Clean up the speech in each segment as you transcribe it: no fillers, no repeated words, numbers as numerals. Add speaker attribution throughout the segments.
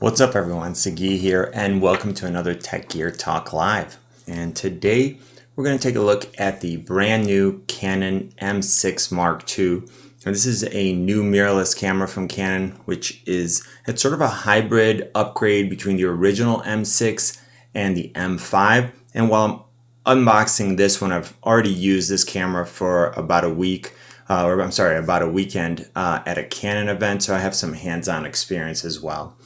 Speaker 1: What's up everyone, Sagi here and welcome to another Tech Gear Talk Live. And today we're going to take a look at the brand new Canon M6 Mark II. Now, this is a new mirrorless camera from Canon, it's sort of a hybrid upgrade between the original M6 and the M5. And while I'm unboxing this one, I've already used this camera for about a week, about a weekend at a Canon event, so I have some hands-on experience as well.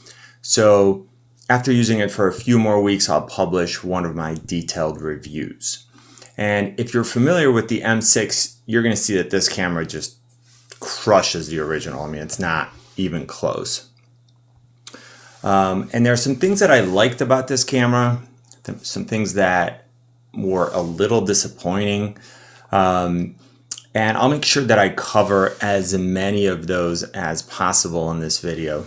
Speaker 1: So after using it for a few more weeks, I'll publish one of my detailed reviews. And if you're familiar with the M6, you're going to see that this camera just crushes the original. I mean, it's not even close. And there are some things that I liked about this camera, some things that were a little disappointing. And I'll make sure that I cover as many of those as possible in this video.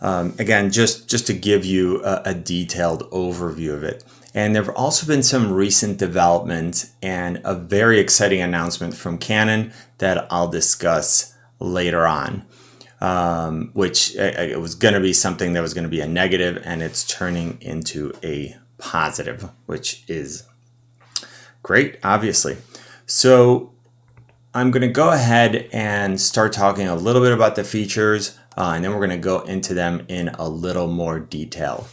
Speaker 1: Again, just to give you a detailed overview of it. And there have also been some recent developments and a very exciting announcement from Canon that I'll discuss later on, which it was going to be something that was going to be a negative, and it's turning into a positive, which is great, obviously. So I'm going to go ahead and start talking a little bit about the features, and then we're going to go into them in a little more detail.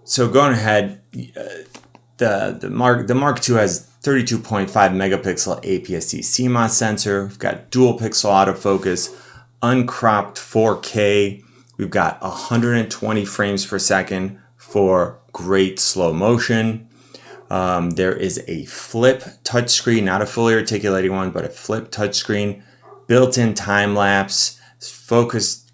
Speaker 1: So going ahead, the Mark II has 32.5 megapixel APS-C CMOS sensor. We've got dual pixel autofocus, uncropped 4K. We've got 120 frames per second for great slow motion. There is a flip touchscreen, not a fully articulating one, but a flip touchscreen, built-in time-lapse, focus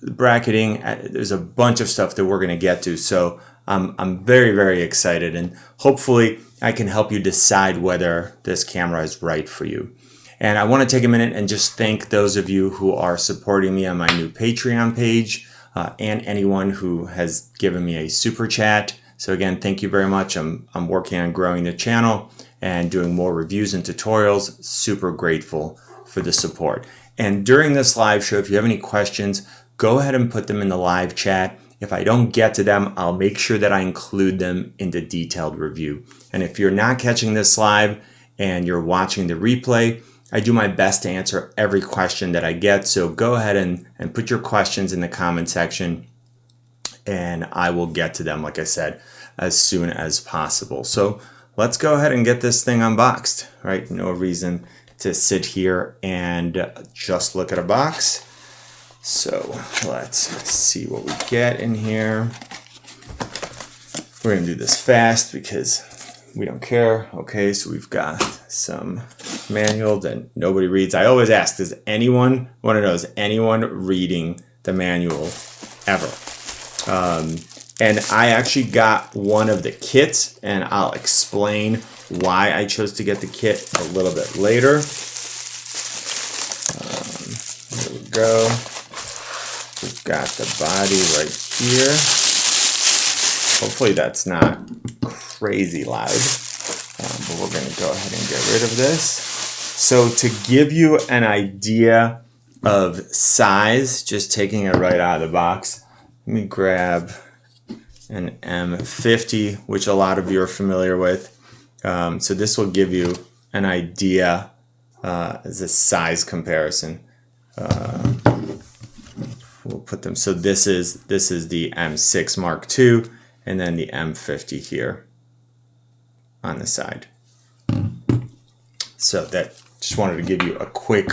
Speaker 1: bracketing. There's a bunch of stuff that we're going to get to. So I'm very, very excited, and hopefully I can help you decide whether this camera is right for you. And I want to take a minute and just thank those of you who are supporting me on my new Patreon page, and anyone who has given me a super chat. So again, thank you very much. I'm working on growing the channel and doing more reviews and tutorials. Super grateful for the support. And during this live show, if you have any questions, go ahead and put them in the live chat. If I don't get to them, I'll make sure that I include them in the detailed review. And if you're not catching this live and you're watching the replay, I do my best to answer every question that I get. So go ahead and put your questions in the comment section, and I will get to them, like I said, as soon as possible. So let's go ahead and get this thing unboxed, right? No reason to sit here and just look at a box. So let's see what we get in here. We're gonna do this fast because we don't care. Okay, so we've got some manual that nobody reads. I always ask, does anyone want to know, is anyone reading the manual ever? And I actually got one of the kits, and I'll explain why I chose to get the kit a little bit later. There we go. We've got the body right here. Hopefully that's not crazy loud, but we're going to go ahead and get rid of this. So to give you an idea of size, just taking it right out of the box, let me grab an M50, which a lot of you are familiar with. So this will give you an idea as a size comparison. We'll put them. So this is the M6 Mark II, and then the M50 here on the side. So that just wanted to give you a quick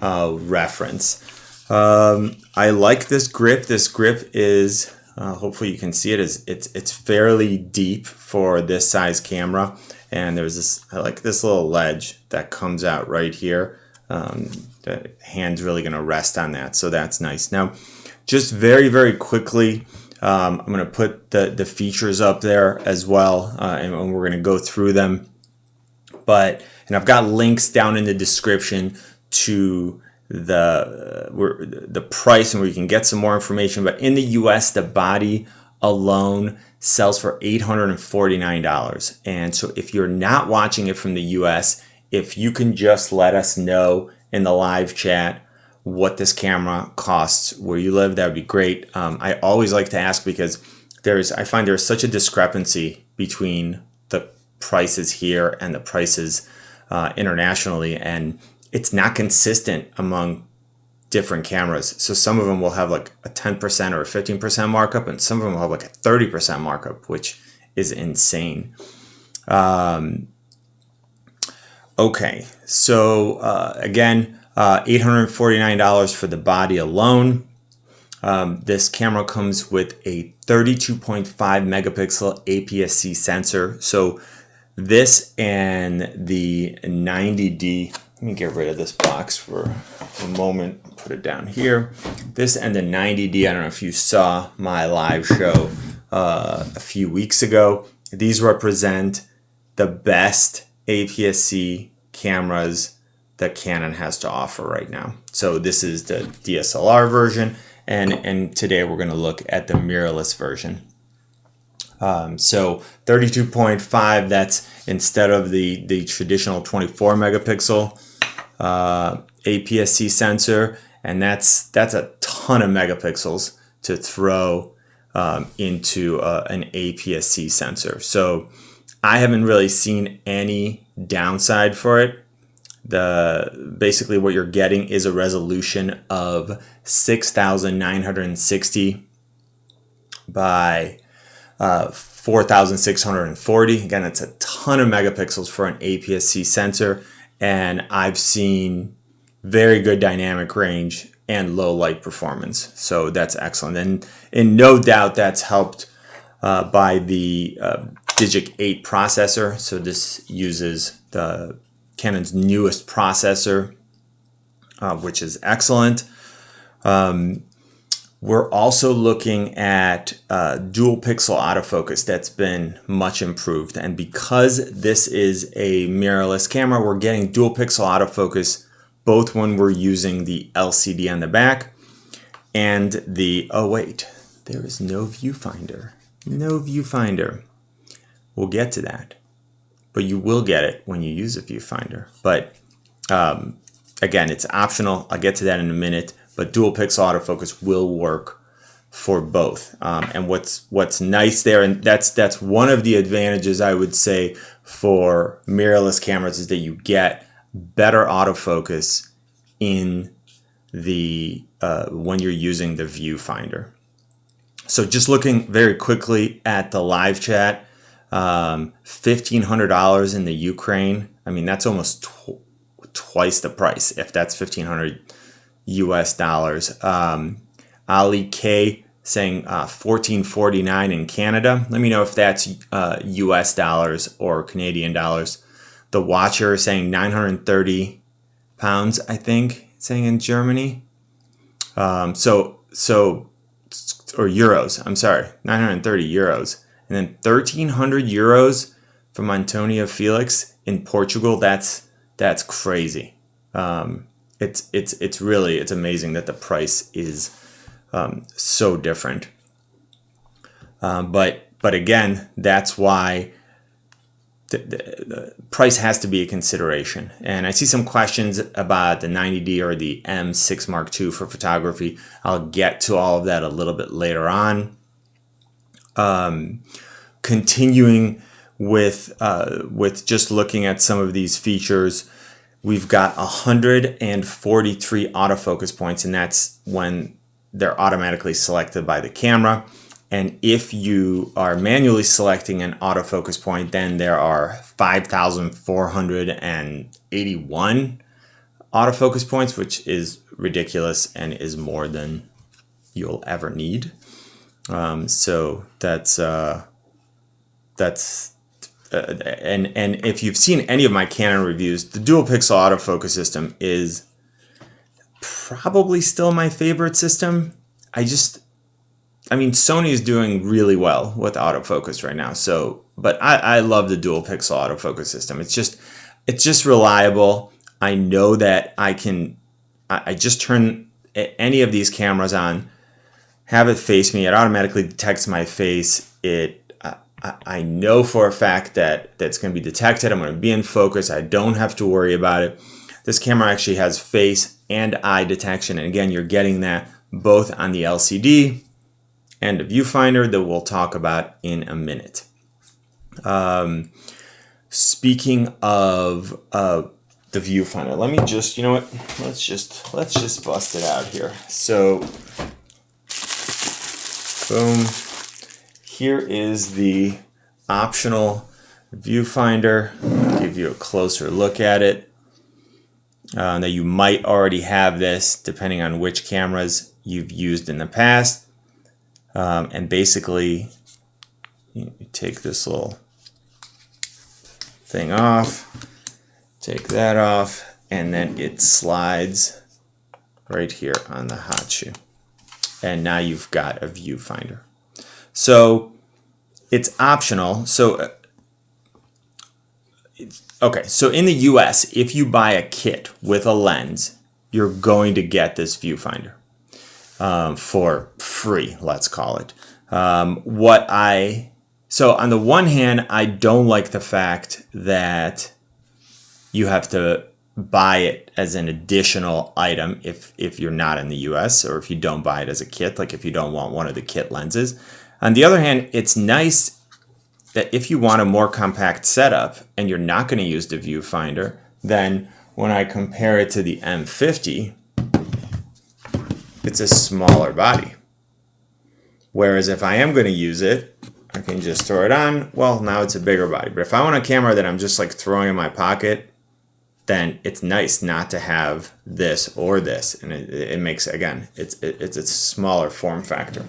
Speaker 1: reference. I like this grip. This grip is, hopefully you can see it, it's fairly deep for this size camera. And there's this, I like this little ledge that comes out right here. The hand's really going to rest on that, so that's nice. Now, just very, very quickly, I'm going to put the features up there as well, and we're going to go through them. And I've got links down in the description to the price and where you can get some more information. But in the US, the body alone sells for $849. And so if you're not watching it from the US, if you can just let us know in the live chat what this camera costs where you live, that would be great. I always like to ask because I find there's such a discrepancy between the prices here and the prices internationally, and it's not consistent among different cameras. So some of them will have like a 10% or a 15% markup, and some of them will have like a 30% markup, which is insane. Okay, so again, $849 for the body alone. This camera comes with a 32.5 megapixel APS-C sensor. So this and the 90D, let me get rid of this box for a moment, put it down here. This and the 90D, I don't know if you saw my live show a few weeks ago. These represent the best APS-C cameras that Canon has to offer right now. So this is the DSLR version, and today we're going to look at the mirrorless version. So 32.5, that's instead of the traditional 24 megapixel APS-C sensor, and that's a ton of megapixels to throw into an APS-C sensor. So I haven't really seen any downside for it. Basically what you're getting is a resolution of 6,960 by 4,640. Again, it's a ton of megapixels for an APS-C sensor, and I've seen very good dynamic range and low light performance. So that's excellent, and no doubt that's helped by the DIGIC 8 processor. So this uses the Canon's newest processor, which is excellent. We're also looking at dual pixel autofocus. That's been much improved. And because this is a mirrorless camera, we're getting dual pixel autofocus both when we're using the LCD on the back and oh wait, there is no viewfinder. No viewfinder. We'll get to that. But you will get it when you use a viewfinder. But again, it's optional. I'll get to that in a minute. But dual pixel autofocus will work for both. And what's nice there, and that's one of the advantages I would say for mirrorless cameras, is that you get better autofocus in the when you're using the viewfinder. So just looking very quickly at the live chat, $1,500 in the Ukraine. I mean, that's almost twice the price, if that's $1,500 US dollars. Ali K saying $1,449 in Canada. Let me know if that's US dollars or Canadian dollars. The Watcher saying 930 pounds, I think, saying in Germany. Or euros, I'm sorry, 930 euros. And then 1,300 euros from Antonio Felix in Portugal. That's crazy. It's amazing that the price is so different. But again, that's why the price has to be a consideration. And I see some questions about the 90D or the M6 Mark II for photography. I'll get to all of that a little bit later on. Continuing with just looking at some of these features, we've got 143 autofocus points, and that's when they're automatically selected by the camera. And if you are manually selecting an autofocus point, then there are 5,481 autofocus points, which is ridiculous and is more than you'll ever need. So that's and if you've seen any of my Canon reviews, the dual pixel autofocus system is probably still my favorite system. I mean, Sony is doing really well with autofocus right now. So, but I love the dual pixel autofocus system. It's just reliable. I know that I just turn any of these cameras on, have it face me. It automatically detects my face. I know for a fact that that's going to be detected. I'm going to be in focus. I don't have to worry about it. This camera actually has face and eye detection. And again, you're getting that both on the LCD and the viewfinder that we'll talk about in a minute. Speaking of the viewfinder, let me just, you know what? Let's just bust it out here. So, boom. Here is the optional viewfinder. I'll give you a closer look at it. Now you might already have this depending on which cameras you've used in the past. And basically, you take this little thing off, take that off, and then it slides right here on the hot shoe. And now you've got a viewfinder. So it's optional. So okay, so in the US, if you buy a kit with a lens, you're going to get this viewfinder for free, let's call it. So on the one hand, I don't like the fact that you have to buy it as an additional item if you're not in the US, or if you don't buy it as a kit, like if you don't want one of the kit lenses. On the other hand, it's nice that if you want a more compact setup and you're not going to use the viewfinder, then when I compare it to the M50, it's a smaller body. Whereas if I am going to use it, I can just throw it on. Well, now it's a bigger body. But if I want a camera that I'm just like throwing in my pocket, then it's nice not to have this or this. And it makes, again, it's a smaller form factor.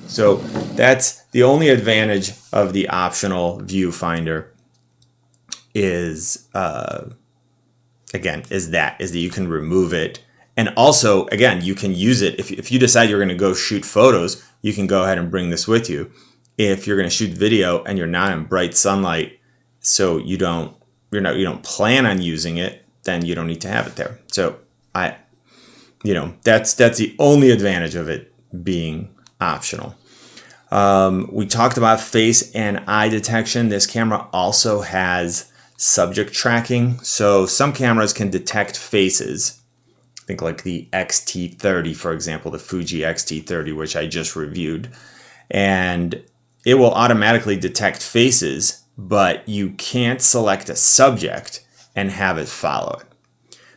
Speaker 1: So that's the only advantage of the optional viewfinder is that you can remove it. And also, again, you can use it if you decide you're going to go shoot photos, you can go ahead and bring this with you. If you're going to shoot video and you're not in bright sunlight, so you don't plan on using it, then you don't need to have it there. So that's the only advantage of it being optional. We talked about face and eye detection. This camera also has subject tracking. So some cameras can detect faces. I think like the X-T30, for example, the Fuji X-T30, which I just reviewed. And it will automatically detect faces, but you can't select a subject and have it follow it.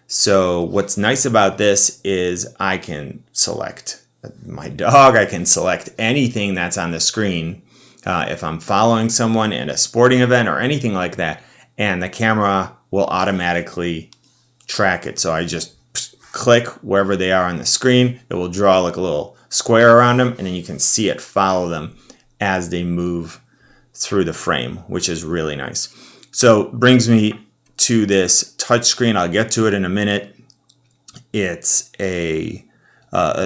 Speaker 1: So what's nice about this is I can select my dog, I can select anything that's on the screen if I'm following someone in a sporting event or anything like that, and the camera will automatically track it. So I just click wherever they are on the screen, it will draw like a little square around them, and then you can see it follow them as they move through the frame, which is really nice. So brings me to this touch screen. I'll get to it in a minute. It's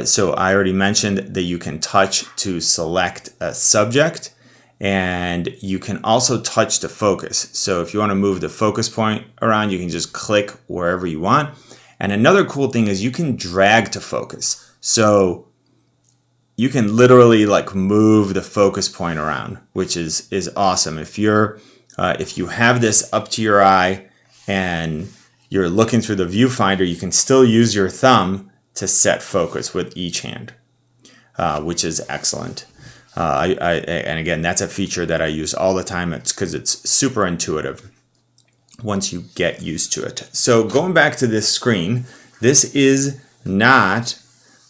Speaker 1: so I already mentioned that you can touch to select a subject, and you can also touch to focus. So if you want to move the focus point around, you can just click wherever you want. And another cool thing is you can drag to focus. So you can literally like move the focus point around, which is awesome. If you have this up to your eye and you're looking through the viewfinder, you can still use your thumb to set focus with each hand, which is excellent. And again, that's a feature that I use all the time. It's because it's super intuitive once you get used to it. So going back to this screen, this is not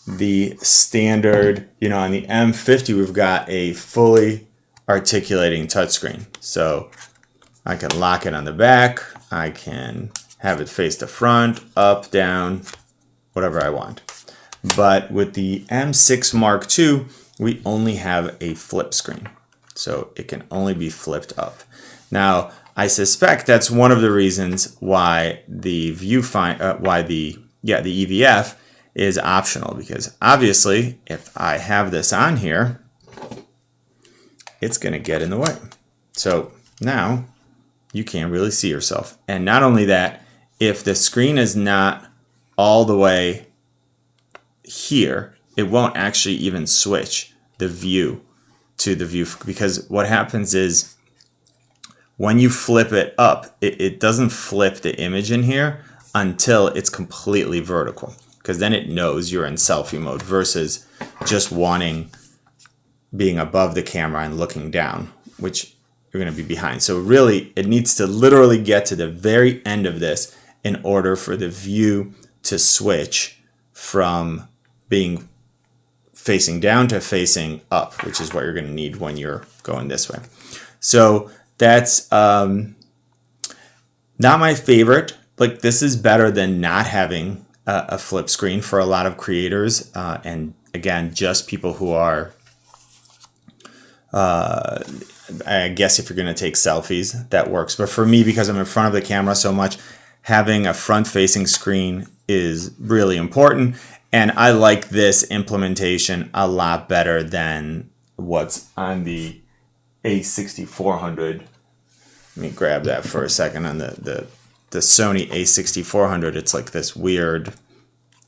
Speaker 1: the standard, on the M50, we've got a fully articulating touchscreen. So I can lock it on the back. I can have it face the front, up, down, whatever I want. But with the M6 Mark II, we only have a flip screen. So it can only be flipped up. Now, I suspect that's one of the reasons why the the EVF is optional, because obviously if I have this on here, it's going to get in the way. So now you can't really see yourself. And not only that, if the screen is not all the way here, it won't actually even switch the view to the view, because what happens is when you flip it up, it doesn't flip the image in here until it's completely vertical, because then it knows you're in selfie mode versus just being above the camera and looking down, which you're going to be behind. So really, it needs to literally get to the very end of this in order for the view to switch from being facing down to facing up, which is what you're going to need when you're going this way. So that's not my favorite. Like, this is better than not having a flip screen for a lot of creators. And again, just people who are, I guess if you're going to take selfies, that works. But for me, because I'm in front of the camera so much, having a front-facing screen is really important. And I like this implementation a lot better than what's on the A6400. Let me grab that for a second. On the Sony A6400, it's like this weird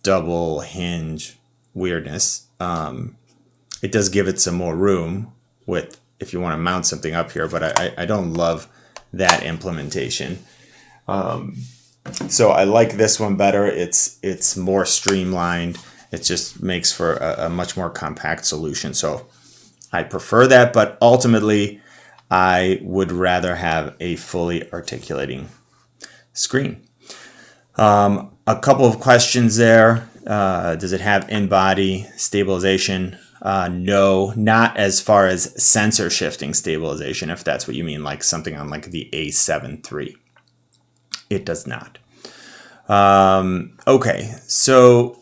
Speaker 1: double hinge weirdness. It does give it some more room with if you want to mount something up here, but I don't love that implementation. So I like this one better. It's more streamlined. It just makes for a much more compact solution. So I prefer that, but ultimately I would rather have a fully articulating screen. A couple of questions there. Does it have in-body stabilization? No, not as far as sensor shifting stabilization, if that's what you mean, like something on like the A7 III. It does not. Okay, so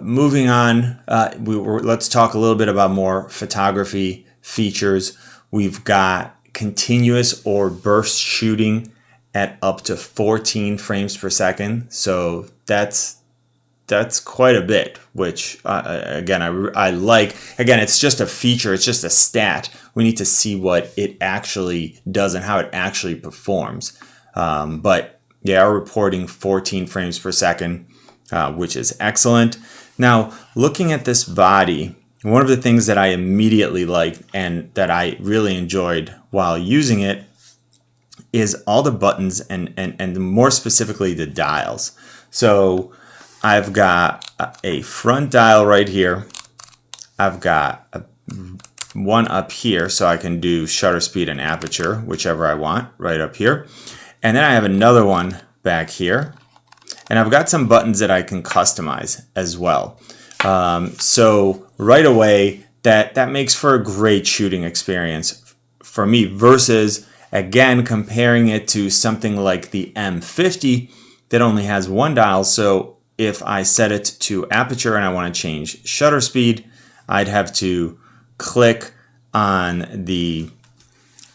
Speaker 1: moving on, let's talk a little bit about more photography features. We've got continuous or burst shooting at up to 14 frames per second. So that's quite a bit, which again, I like. Again, it's just a feature. It's just a stat. We need to see what it actually does and how it actually performs. But they are reporting 14 frames per second, which is excellent. Now, looking at this body, one of the things that I immediately liked and that I really enjoyed while using it is all the buttons and more specifically the dials. So I've got a front dial right here. I've got one up here so I can do shutter speed and aperture, whichever I want, right up here. And then I have another one back here. And I've got some buttons that I can customize as well. So right away, that makes for a great shooting experience for me versus, again, comparing it to something like the M50 that only has one dial. So if I set it to aperture and I want to change shutter speed, I'd have to click on the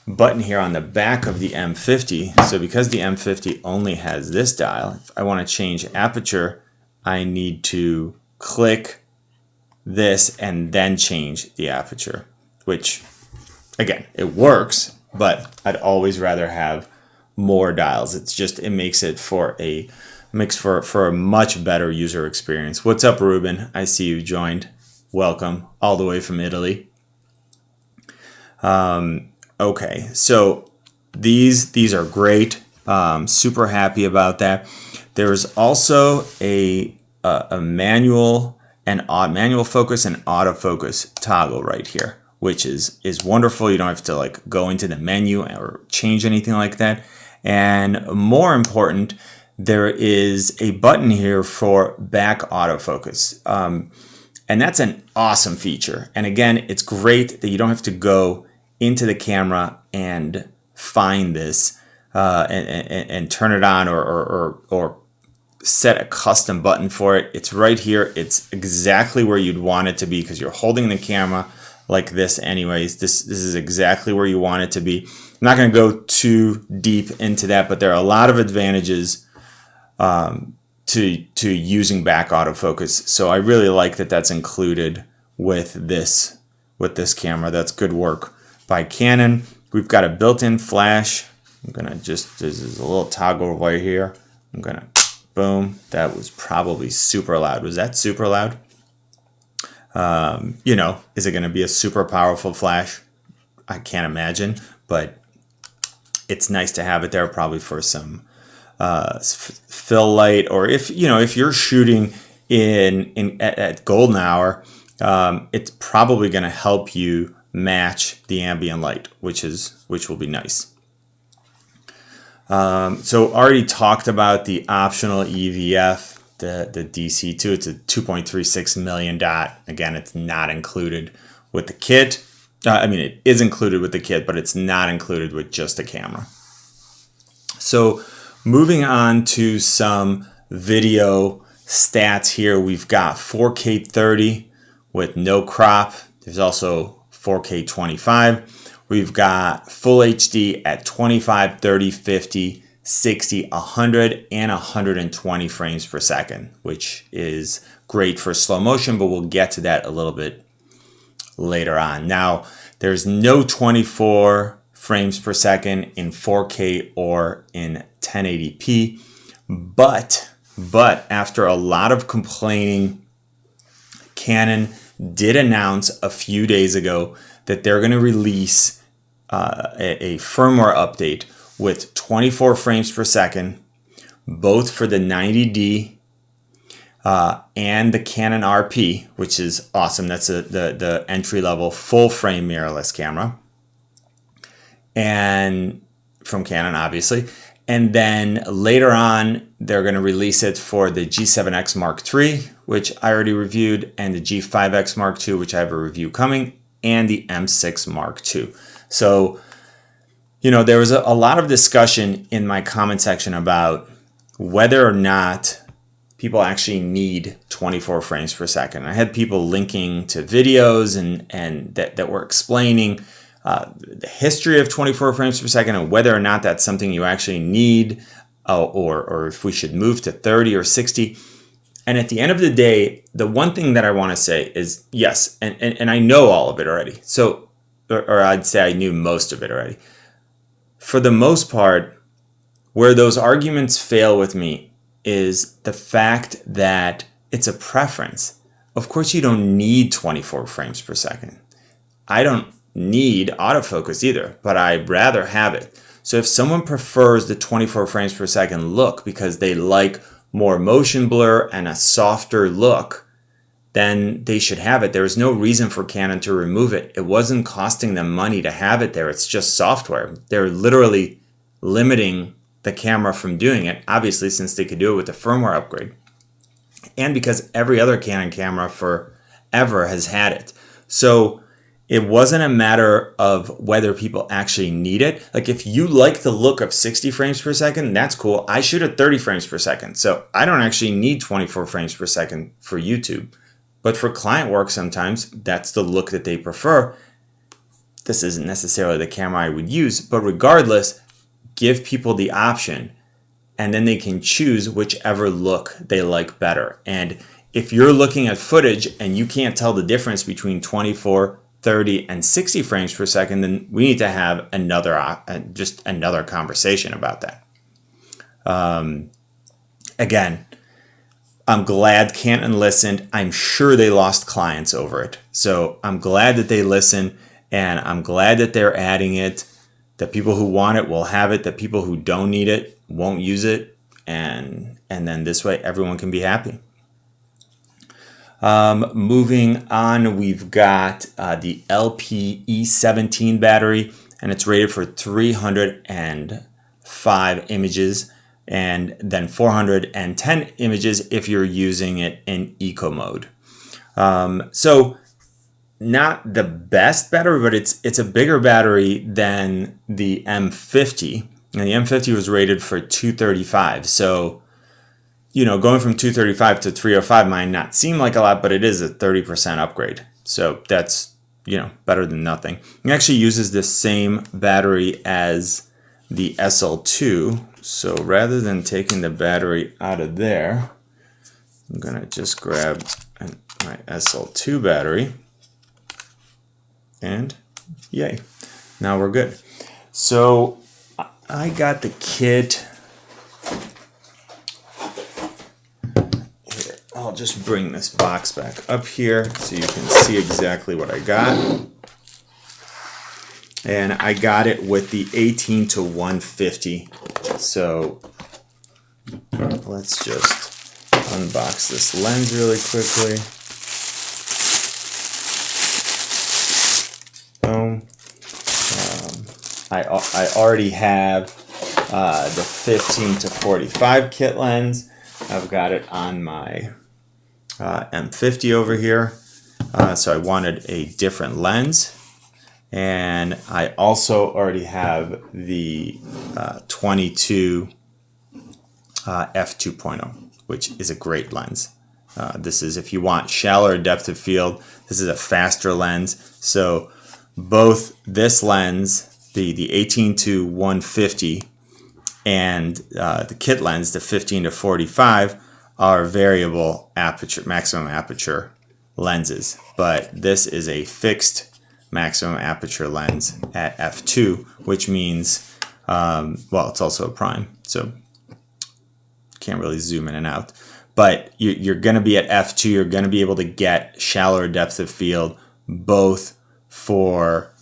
Speaker 1: button here on the back of the M50. So because the M50 only has this dial, if I want to change aperture, I need to click this and then change the aperture, which again, it works, but I'd always rather have more dials. It makes it for a much better user experience. What's up, Ruben? I see you joined. Welcome all the way from Italy. Okay, so these are great. Super happy about that. There's also a manual focus and autofocus toggle right here, which is wonderful. You don't have to like go into the menu or change anything like that. And more important, there is a button here for back autofocus. And that's an awesome feature. And again, it's great that you don't have to go into the camera and find this and turn it on or set a custom button for it. It's right here. It's exactly where you'd want it to be because you're holding the camera like this anyways. This is exactly where you want it to be. I'm not going to go too deep into that, but there are a lot of advantages to using back autofocus. So I really like that that's included with this camera. That's good work by Canon. We've got a built-in flash. There's a little toggle right here. Boom. That was probably super loud. Was that super loud? Is it going to be a super powerful flash? I can't imagine, but it's nice to have it there probably for some fill light, or if you're shooting at golden hour, it's probably going to help you match the ambient light, which will be nice. So already talked about the optional EVF, the DC2. It's a 2.36 million dot. Again, it's not included with the kit. It is included with the kit, but it's not included with just the camera. So moving on to some video stats here, we've got 4K 30 with no crop. There's also 4K 25. We've got full HD at 25, 30, 50, 60, 100, and 120 frames per second, which is great for slow motion, but we'll get to that a little bit later on. Now, there's no 24 frames per second in 4K or in 1080p, but after a lot of complaining, Canon did announce a few days ago that they're going to release a firmware update with 24 frames per second, both for the 90D and the Canon RP, which is awesome. That's the entry-level full-frame mirrorless camera, and from Canon, obviously. And then later on, they're going to release it for the G7X Mark III, which I already reviewed, and the G5X Mark II, which I have a review coming, and the M6 Mark II. So, there was a lot of discussion in my comment section about whether or not people actually need 24 frames per second. I had people linking to videos and that were explaining the history of 24 frames per second and whether or not that's something you actually need, or if we should move to 30 or 60. And at the end of the day, the one thing that I want to say is yes, and I know all of it already. So, or I'd say I knew most of it already. For the most part, where those arguments fail with me is the fact that it's a preference. Of course, you don't need 24 frames per second. I don't need autofocus either, but I'd rather have it. So if someone prefers the 24 frames per second look because they like more motion blur and a softer look, then they should have it. There is no reason for Canon to remove it. It wasn't costing them money to have it there. It's just software. They're literally limiting the camera from doing it, obviously, since they could do it with the firmware upgrade. And because every other Canon camera forever has had it. So it wasn't a matter of whether people actually need it. Like, if you like the look of 60 frames per second, that's cool. I shoot at 30 frames per second. So I don't actually need 24 frames per second for YouTube. But for client work, sometimes that's the look that they prefer. This isn't necessarily the camera I would use, but regardless, give people the option and then they can choose whichever look they like better. And if you're looking at footage and you can't tell the difference between 24, 30, and 60 frames per second, then we need to have another conversation about that. Again, I'm glad Canon listened. I'm sure they lost clients over it. So I'm glad that they listened, and I'm glad that they're adding it. The people who want it will have it. The people who don't need it won't use it. And then this way everyone can be happy. Moving on, we've got the LPE17 battery, and it's rated for 305 images. And then 410 images if you're using it in eco mode. So not the best battery, but it's a bigger battery than the M50. And the M50 was rated for 235. So, going from 235 to 305 might not seem like a lot, but it is a 30% upgrade. So that's, better than nothing. It actually uses the same battery as the SL2. So rather than taking the battery out of there, I'm going to just grab my SL2 battery, and yay, now we're good. So I got the kit. Here, I'll just bring this box back up here so you can see exactly what I got. And I got it with the 18 to 150. So let's just unbox this lens really quickly. Boom. I already have the 15 to 45 kit lens. I've got it on my M50 over here. So I wanted a different lens. And I also already have the 22 f2.0, which is a great lens. This is, if you want shallower depth of field, this is a faster lens. So both this lens, the 18 to 150, and the kit lens, the 15 to 45, are variable aperture, maximum aperture lenses. But this is a fixed maximum aperture lens at f2, which means, well, it's also a prime, so can't really zoom in and out. But you're going to be at f2, you're going to be able to get shallower depth of field, both for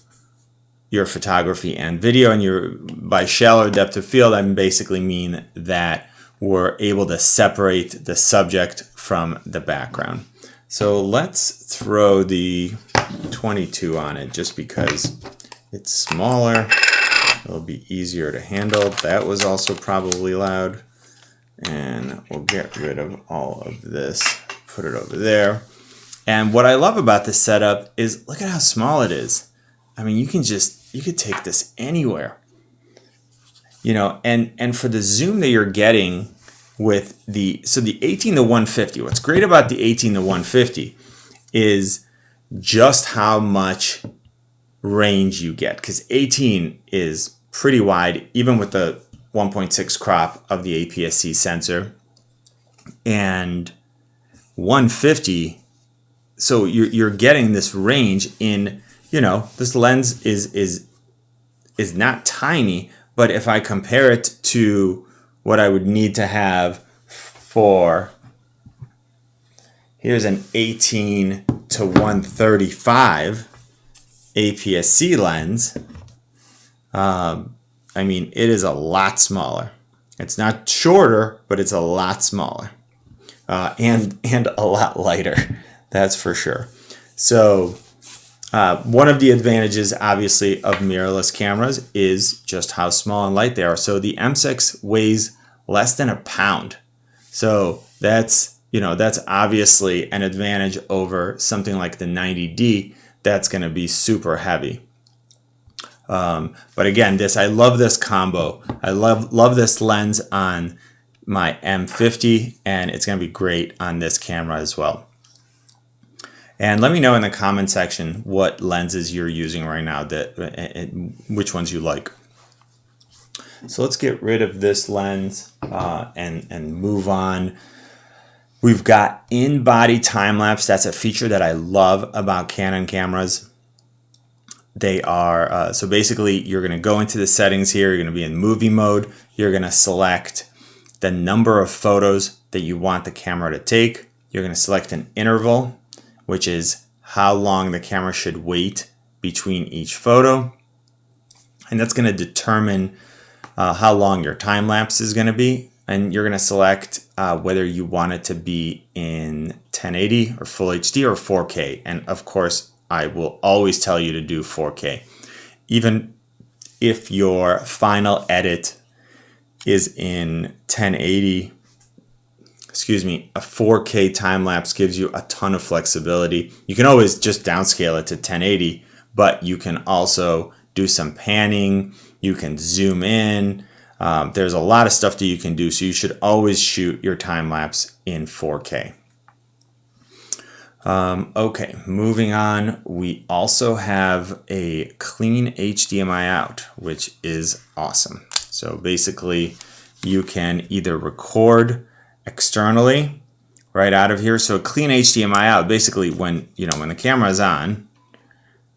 Speaker 1: your photography and video. And by shallower depth of field, I basically mean that we're able to separate the subject from the background. So let's throw the 22 on it just because it's smaller. It'll be easier to handle. That was also probably loud. And we'll get rid of all of this, put it over there. And what I love about this setup is look at how small it is. I mean, you could take this anywhere. You know, and for the zoom that you're getting with the 18 to 150, what's great about the 18 to 150 is just how much range you get, because 18 is pretty wide, even with the 1.6 crop of the APS-C sensor, and 150. So you're getting this range in, you know, this lens is not tiny, but if I compare it to what I would need to have for, here's an 18 to 135 APS-C lens. I mean, it is a lot smaller. It's not shorter, but it's a lot smaller, and a lot lighter. That's for sure. So one of the advantages, obviously, of mirrorless cameras is just how small and light they are. So the M6 weighs less than a pound. So that's obviously an advantage over something like the 90D that's going to be super heavy. But again, I love this combo. I love this lens on my M50, and it's going to be great on this camera as well. And let me know in the comment section what lenses you're using right now, which ones you like. So let's get rid of this lens and move on. We've got in-body time-lapse. That's a feature that I love about Canon cameras. They are, so basically you're going to go into the settings here. You're going to be in movie mode. You're going to select the number of photos that you want the camera to take. You're going to select an interval, which is how long the camera should wait between each photo. And that's going to determine how long your time lapse is going to be. And you're going to select whether you want it to be in 1080 or Full HD or 4K. And of course, I will always tell you to do 4K. Even if your final edit is in 1080, a 4K time lapse gives you a ton of flexibility. You can always just downscale it to 1080, but you can also do some panning. You can zoom in. There's a lot of stuff that you can do, so you should always shoot your time lapse in 4K. Okay, moving on. We also have a clean HDMI out, which is awesome. So basically, you can either record externally right out of here. So a clean HDMI out, basically when the camera is on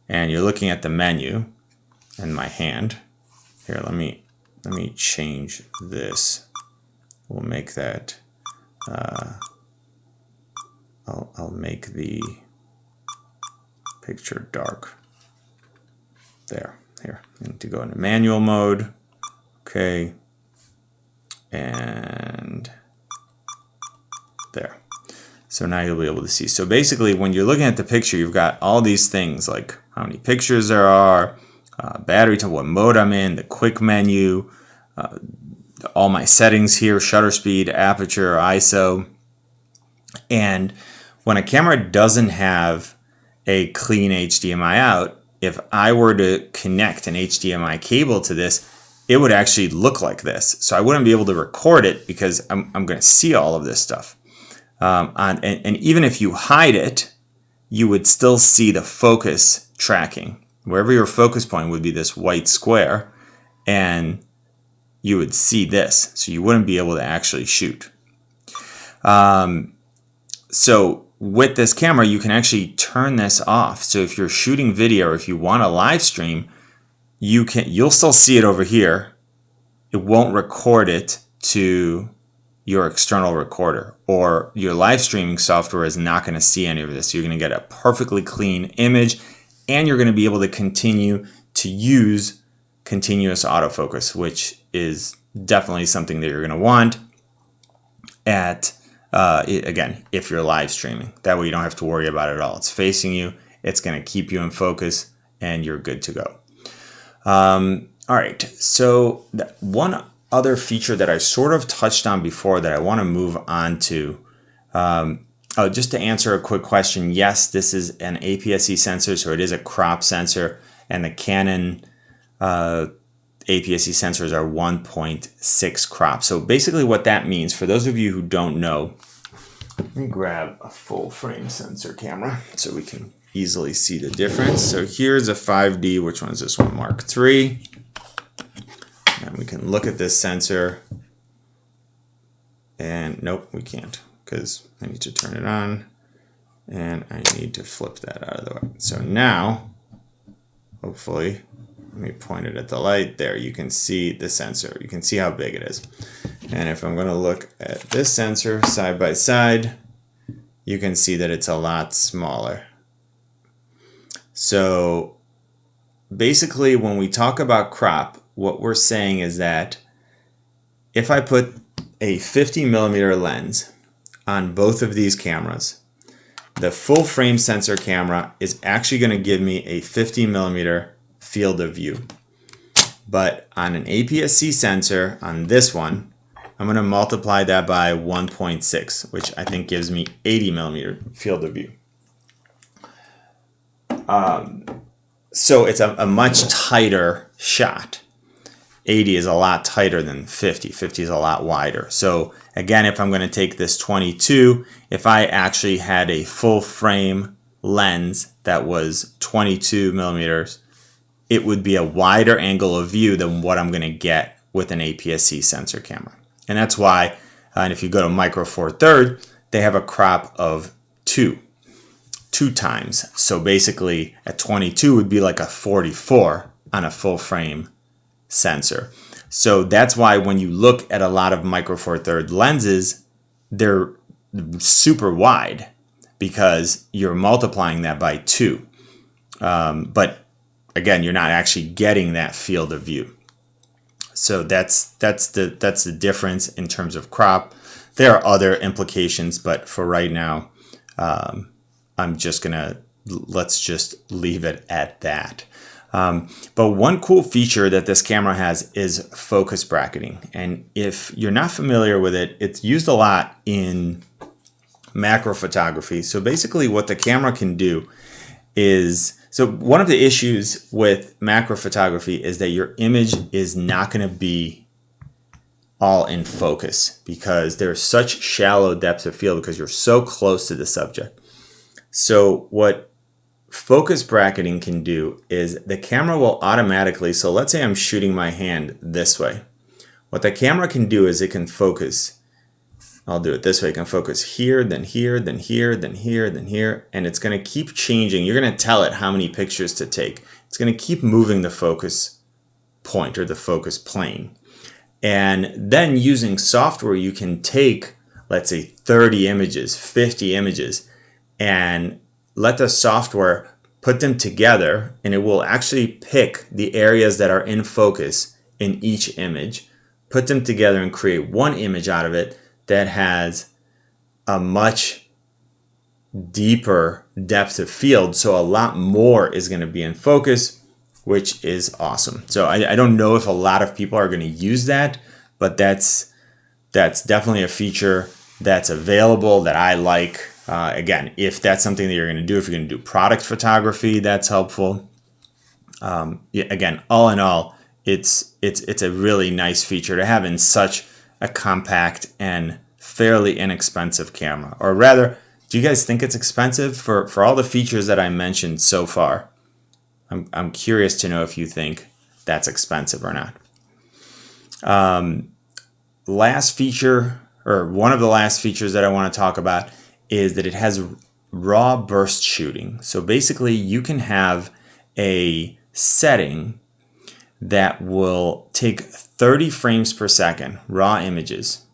Speaker 1: and you're looking at the menu in my hand. Here, let me change this. We'll make that. I'll make the picture dark. There. Here. I need to go into manual mode. Okay. And there. So now you'll be able to see. So basically, when you're looking at the picture, you've got all these things like how many pictures there are, battery time, what mode I'm in, the quick menu, all my settings here, shutter speed, aperture, ISO. And when a camera doesn't have a clean HDMI out, if I were to connect an HDMI cable to this, it would actually look like this. So I wouldn't be able to record it because I'm going to see all of this stuff. And even if you hide it, you would still see the focus tracking. Wherever your focus point would be this white square, and you would see this. So you wouldn't be able to actually shoot. So with this camera, you can actually turn this off. So if you're shooting video, or if you want to live stream, you'll still see it over here. It won't record it to your external recorder, or your live streaming software is not going to see any of this. You're going to get a perfectly clean image, and you're going to be able to continue to use continuous autofocus, which is definitely something that you're going to want at, again, if you're live streaming. That way you don't have to worry about it at all. It's facing you, it's going to keep you in focus, and you're good to go. All right, so one other feature that I sort of touched on before that I want to move on to, just to answer a quick question. Yes, this is an APS-C sensor, so it is a crop sensor, and the Canon APS-C sensors are 1.6 crop. So basically what that means, for those of you who don't know, let me grab a full frame sensor camera so we can easily see the difference. So here's a 5D, which one is this one? Mark III. And we can look at this sensor, and nope, we can't, because I need to turn it on, and I need to flip that out of the way. So now, hopefully, let me point it at the light. There, you can see the sensor. You can see how big it is. And if I'm going to look at this sensor side by side, you can see that it's a lot smaller. So basically, when we talk about crop, what we're saying is that if I put a 50mm lens on both of these cameras, the full frame sensor camera is actually going to give me a 50mm field of view. But on an APS-C sensor, on this one, I'm going to multiply that by 1.6, which I think gives me 80mm field of view. So it's a much tighter shot. 80 is a lot tighter than 50. 50 is a lot wider. So again, if I'm going to take this 22, if I actually had a full frame lens that was 22mm, it would be a wider angle of view than what I'm going to get with an APS-C sensor camera. And that's why, and if you go to Micro Four Thirds, they have a crop of two times. So basically, a 22 would be like a 44 on a full frame sensor. So that's why when you look at a lot of Micro Four Thirds lenses, they're super wide because you're multiplying that by 2. But again, you're not actually getting that field of view. So that's the difference in terms of crop. There are other implications, but for right now, let's just leave it at that. But one cool feature that this camera has is focus bracketing. And if you're not familiar with it, it's used a lot in macro photography. So basically what the camera can do is, so one of the issues with macro photography is that your image is not going to be all in focus because there's such shallow depths of field because you're so close to the subject. So what focus bracketing can do is the camera will automatically, so let's say I'm shooting my hand this way. What the camera can do is it can focus, I'll do it this way, it can focus here, then here, then here, then here, then here, and it's going to keep changing. You're going to tell it how many pictures to take. It's going to keep moving the focus point or the focus plane. And then using software, you can take, let's say, 30 images, 50 images, and let the software put them together, and it will actually pick the areas that are in focus in each image, put them together and create one image out of it that has a much deeper depth of field, so a lot more is going to be in focus, which is awesome. So I don't know if a lot of people are going to use that, but that's definitely a feature that's available that I like. Again, if that's something that you're going to do, if you're going to do product photography, that's helpful. Yeah, again, all in all, it's a really nice feature to have in such a compact and fairly inexpensive camera. Or rather, do you guys think it's expensive for all the features that I mentioned so far? I'm curious to know if you think that's expensive or not. Last feature, or one of the last features that I want to talk about, is that it has raw burst shooting. So basically you can have a setting that will take 30 frames per second, raw images,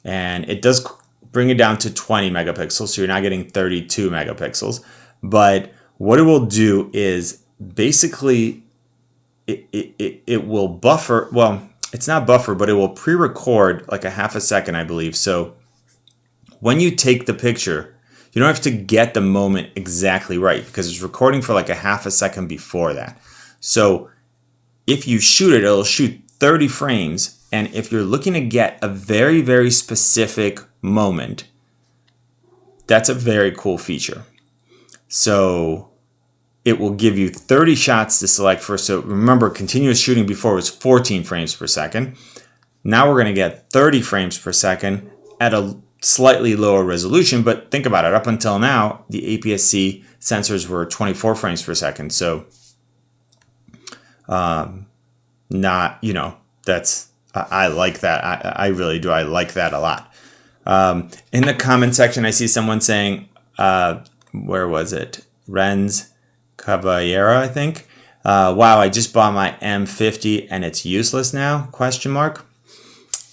Speaker 1: and it does bring it down to 20 megapixels, so you're not getting 32 megapixels. But what it will do is basically it will buffer, well, it's not buffer, but it will pre-record like a half a second, I believe. So when you take the picture, you don't have to get the moment exactly right because it's recording for like a half a second before that. So if you shoot it, it'll shoot 30 frames. And if you're looking to get a very, very specific moment, that's a very cool feature. So it will give you 30 shots to select for. So remember, continuous shooting before was 14 frames per second. Now we're going to get 30 frames per second at a slightly lower resolution. But think about it. Up until now, the APS-C sensors were 24 frames per second. So not, you know, that's, I like that. I really do. I like that a lot. In the comment section, I see someone saying, where was it? Renz Caballera, I think. Wow, I just bought my M50 and it's useless now? Question mark.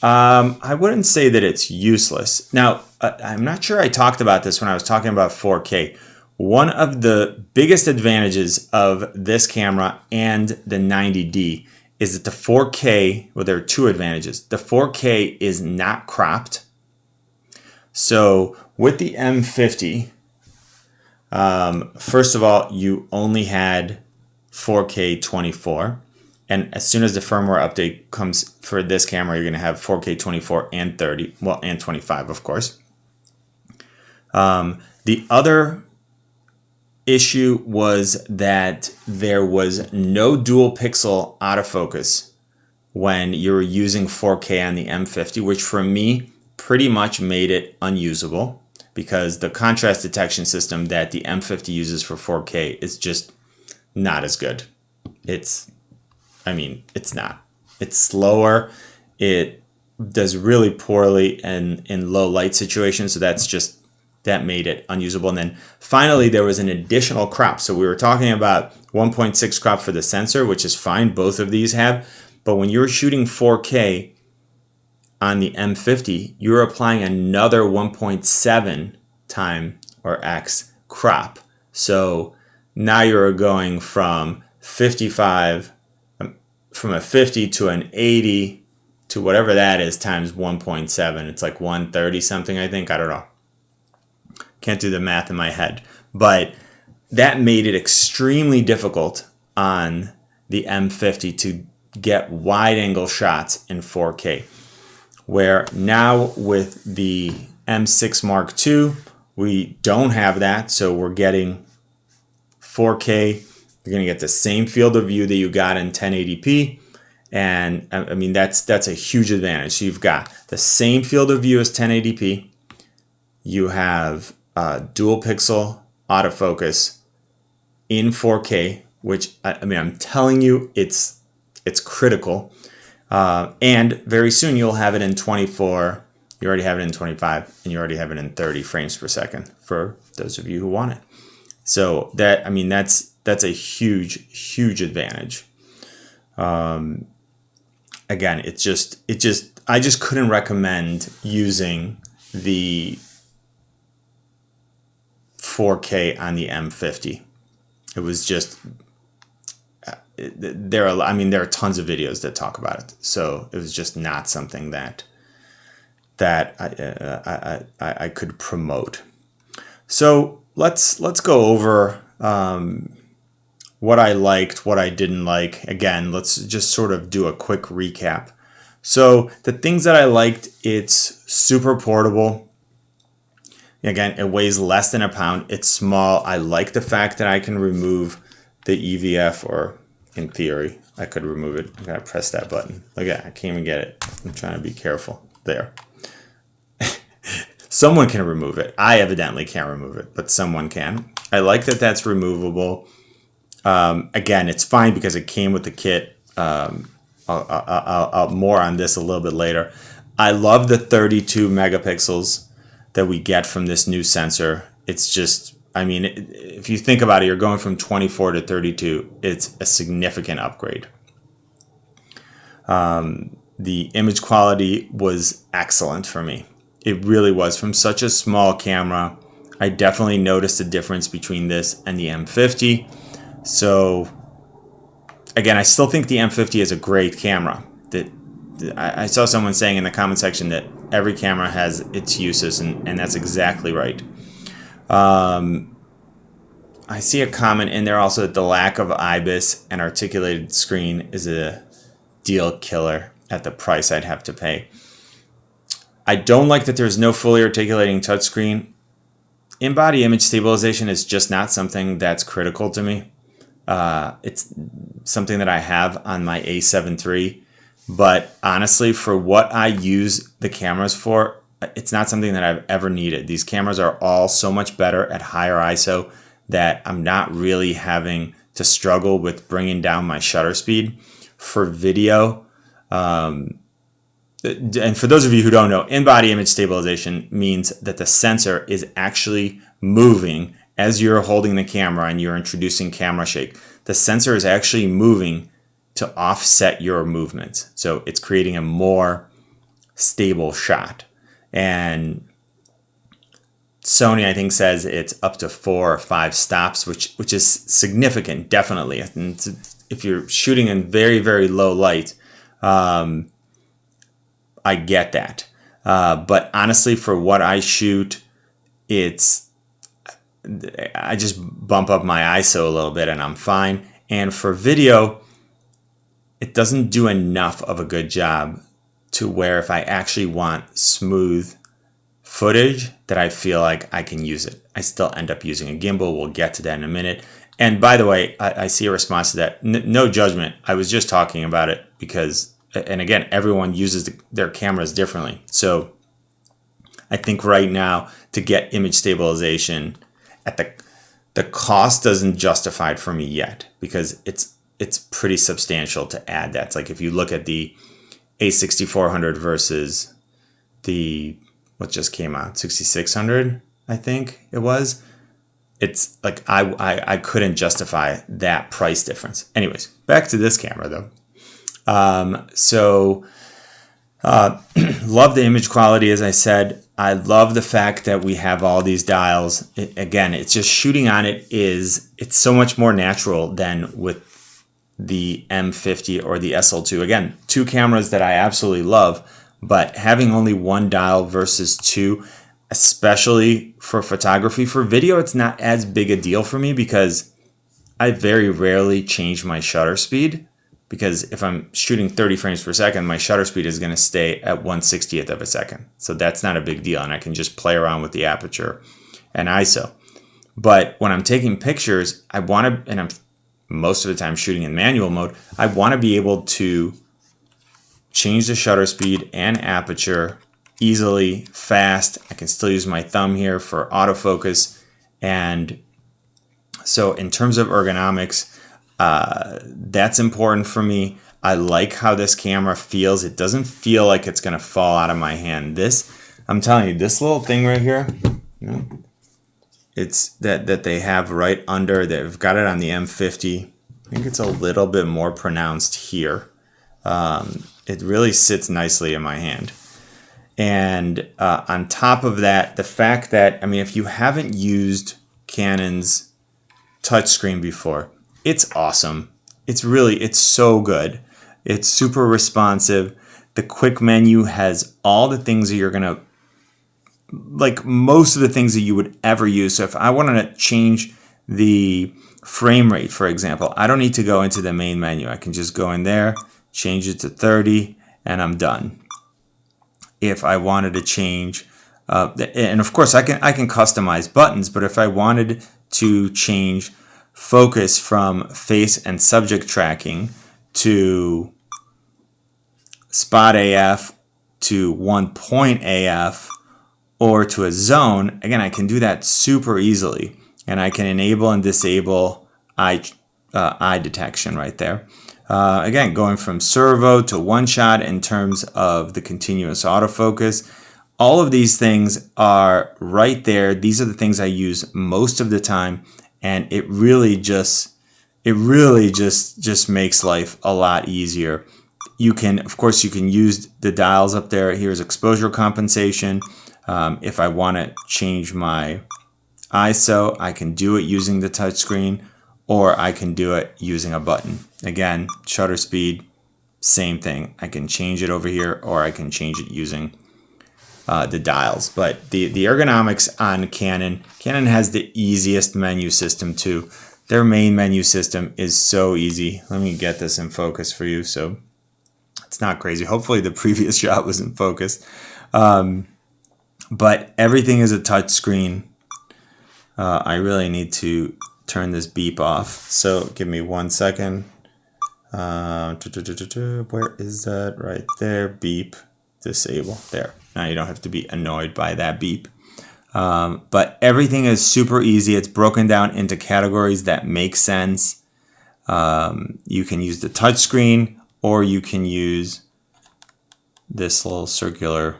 Speaker 1: I wouldn't say that it's useless. Now, I'm not sure I talked about this when I was talking about 4K. One of the biggest advantages of this camera and the 90D is that the 4K, well, there are two advantages. The 4K is not cropped. So with the M50, first of all, you only had 4K 24. And as soon as the firmware update comes for this camera, you're going to have 4K 24 and 30, well, and 25, of course. The other issue was that there was no dual pixel autofocus when you were using 4K on the M50, which for me pretty much made it unusable because the contrast detection system that the M50 uses for 4K is just not as good. It's not. It's slower. It does really poorly in low light situations. So that made it unusable. And then finally, there was an additional crop. So we were talking about 1.6 crop for the sensor, which is fine. Both of these have. But when you're shooting 4K on the M50, you're applying another 1.7 time or X crop. So now you're going from 55, from a 50 to an 80 to whatever that is times 1.7. It's like 130 something, I think. I don't know. Can't do the math in my head. But that made it extremely difficult on the M50 to get wide angle shots in 4K. Where now with the M6 Mark II, we don't have that. So we're getting 4K. You're going to get the same field of view that you got in 1080p. And I mean, that's a huge advantage. So you've got the same field of view as 1080p. You have dual pixel autofocus in 4K, which I'm telling you, it's critical. And very soon you'll have it in 24. You already have it in 25, and you already have it in 30 frames per second for those of you who want it. So that's a huge advantage. Again, I just couldn't recommend using the 4K on the M50. It was just there are tons of videos that talk about it. So it was just not something that that I could promote. So let's go over what I liked, what I didn't like. Again, let's just sort of do a quick recap. So the things that I liked, it's super portable. Again, it weighs less than a pound. It's small. I like the fact that I can remove the EVF, or in theory, I could remove it. I gotta press that button. Look at that, I can't even get it. I'm trying to be careful. There. Someone can remove it. I evidently can't remove it, but someone can. I like that that's removable. Again, it's fine because it came with the kit. I'll more on this a little bit later. I love the 32 megapixels that we get from this new sensor. It's just, I mean, if you think about it, you're going from 24 to 32. It's a significant upgrade. The image quality was excellent for me. It really was. From such a small camera, I definitely noticed a difference between this and the M50. So again, I still think the M50 is a great camera. I saw someone saying in the comment section that every camera has its uses, and that's exactly right. I see a comment in there also that the lack of IBIS and articulated screen is a deal killer at the price I'd have to pay. I don't like that there's no fully articulating touchscreen. In-body image stabilization is just not something that's critical to me. It's something that I have on my A7 III, but honestly, for what I use the cameras for, it's not something that I've ever needed. These cameras are all so much better at higher ISO that I'm not really having to struggle with bringing down my shutter speed. For video, and for those of you who don't know, in-body image stabilization means that the sensor is actually moving as you're holding the camera and you're introducing camera shake. The sensor is actually moving to offset your movements. So it's creating a more stable shot. And Sony, I think, says it's up to 4 or 5 stops, which is significant, definitely. And if you're shooting in very, very low light, I get that. But honestly, for what I shoot, I just bump up my ISO a little bit and I'm fine. And for video, it doesn't do enough of a good job to where if I actually want smooth footage that I feel like I can use it. I still end up using a gimbal. We'll get to that in a minute. And by the way, I see a response to that. No judgment. I was just talking about it because, and again, everyone uses their cameras differently. So I think right now to get image stabilization at the cost doesn't justify it for me yet, because it's pretty substantial to add that. It's like if you look at the A6400 versus the, what just came out, 6600, I think it was. It's like I couldn't justify that price difference. Anyways, back to this camera though. Love the image quality, as I said. I love the fact that we have all these dials. Again, it's just shooting on it it's so much more natural than with the M50 or the SL2. Again, 2 cameras that I absolutely love, but having only 1 dial versus 2, especially for photography. For video, it's not as big a deal for me because I very rarely change my shutter speed, because if I'm shooting 30 frames per second, my shutter speed is going to stay at 1/60th of a second. So that's not a big deal, and I can just play around with the aperture and ISO. But when I'm taking pictures, I want to, and I'm most of the time shooting in manual mode, I want to be able to change the shutter speed and aperture easily, fast. I can still use my thumb here for autofocus. And so in terms of ergonomics, that's important for me. I like how this camera feels. It doesn't feel like it's going to fall out of my hand. This, I'm telling you, this little thing right here, it's that they have right under, they've got it on the M50. I think it's a little bit more pronounced here. It really sits nicely in my hand. And on top of that, the fact that, I mean, if you haven't used Canon's touchscreen before, it's awesome. It's so good. It's super responsive. the quick menu has all the things that you're going to, like most of the things that you would ever use. So if I wanted to change the frame rate, for example, I don't need to go into the main menu. I can just go in there, change it to 30, and I'm done. If I wanted to change, and of course I can customize buttons, but if I wanted to change focus from face and subject tracking to spot AF to 1 point AF or to a zone, again, I can do that super easily. And I can enable and disable eye detection right there. Again, going from servo to one shot in terms of the continuous autofocus. All of these things are right there. These are the things I use most of the time. And it really just makes life a lot easier. You can, of course, you can use the dials up there. Here's exposure compensation. If I want to change my ISO, I can do it using the touchscreen, or I can do it using a button. Again, shutter speed, same thing. I can change it over here, or I can change it using the dials. But the ergonomics on Canon has the easiest menu system too. Their main menu system is so easy. Let me get this in focus for you so it's not crazy. Hopefully the previous shot was in focus. But everything is a touch screen. I really need to turn this beep off. So give me 1 second. Where is that? Right there. Beep. Disable. There. Now you don't have to be annoyed by that beep. But everything is super easy. It's broken down into categories that make sense. You can use the touch screen, or you can use this little circular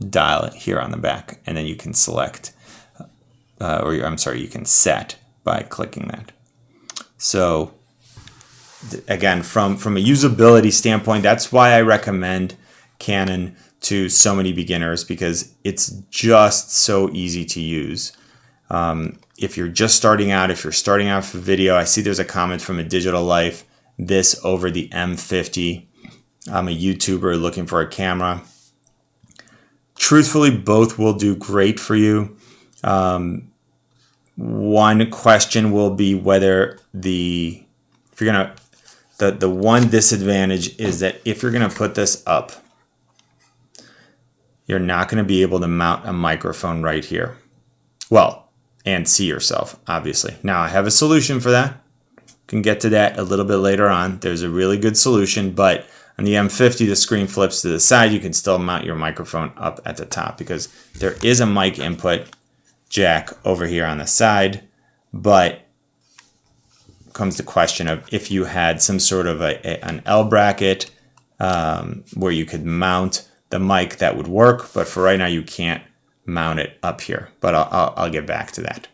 Speaker 1: dial here on the back, and then you can select, you can set by clicking that. So again, from a usability standpoint, that's why I recommend Canon to so many beginners, because it's just so easy to use. If you're just starting out, if you're starting out for video, I see there's a comment from a Digital Life, this over the M50. I'm a YouTuber looking for a camera. Truthfully, both will do great for you. One question will be whether the one disadvantage is that if you're gonna put this up, you're not gonna be able to mount a microphone right here. Well, and see yourself, obviously. Now I have a solution for that. Can get to that a little bit later on. There's a really good solution, but on the M50, the screen flips to the side. You can still mount your microphone up at the top because there is a mic input jack over here on the side, but comes the question of if you had some sort of an L bracket where you could mount the mic, that would work, but for right now you can't mount it up here, but I'll get back to that.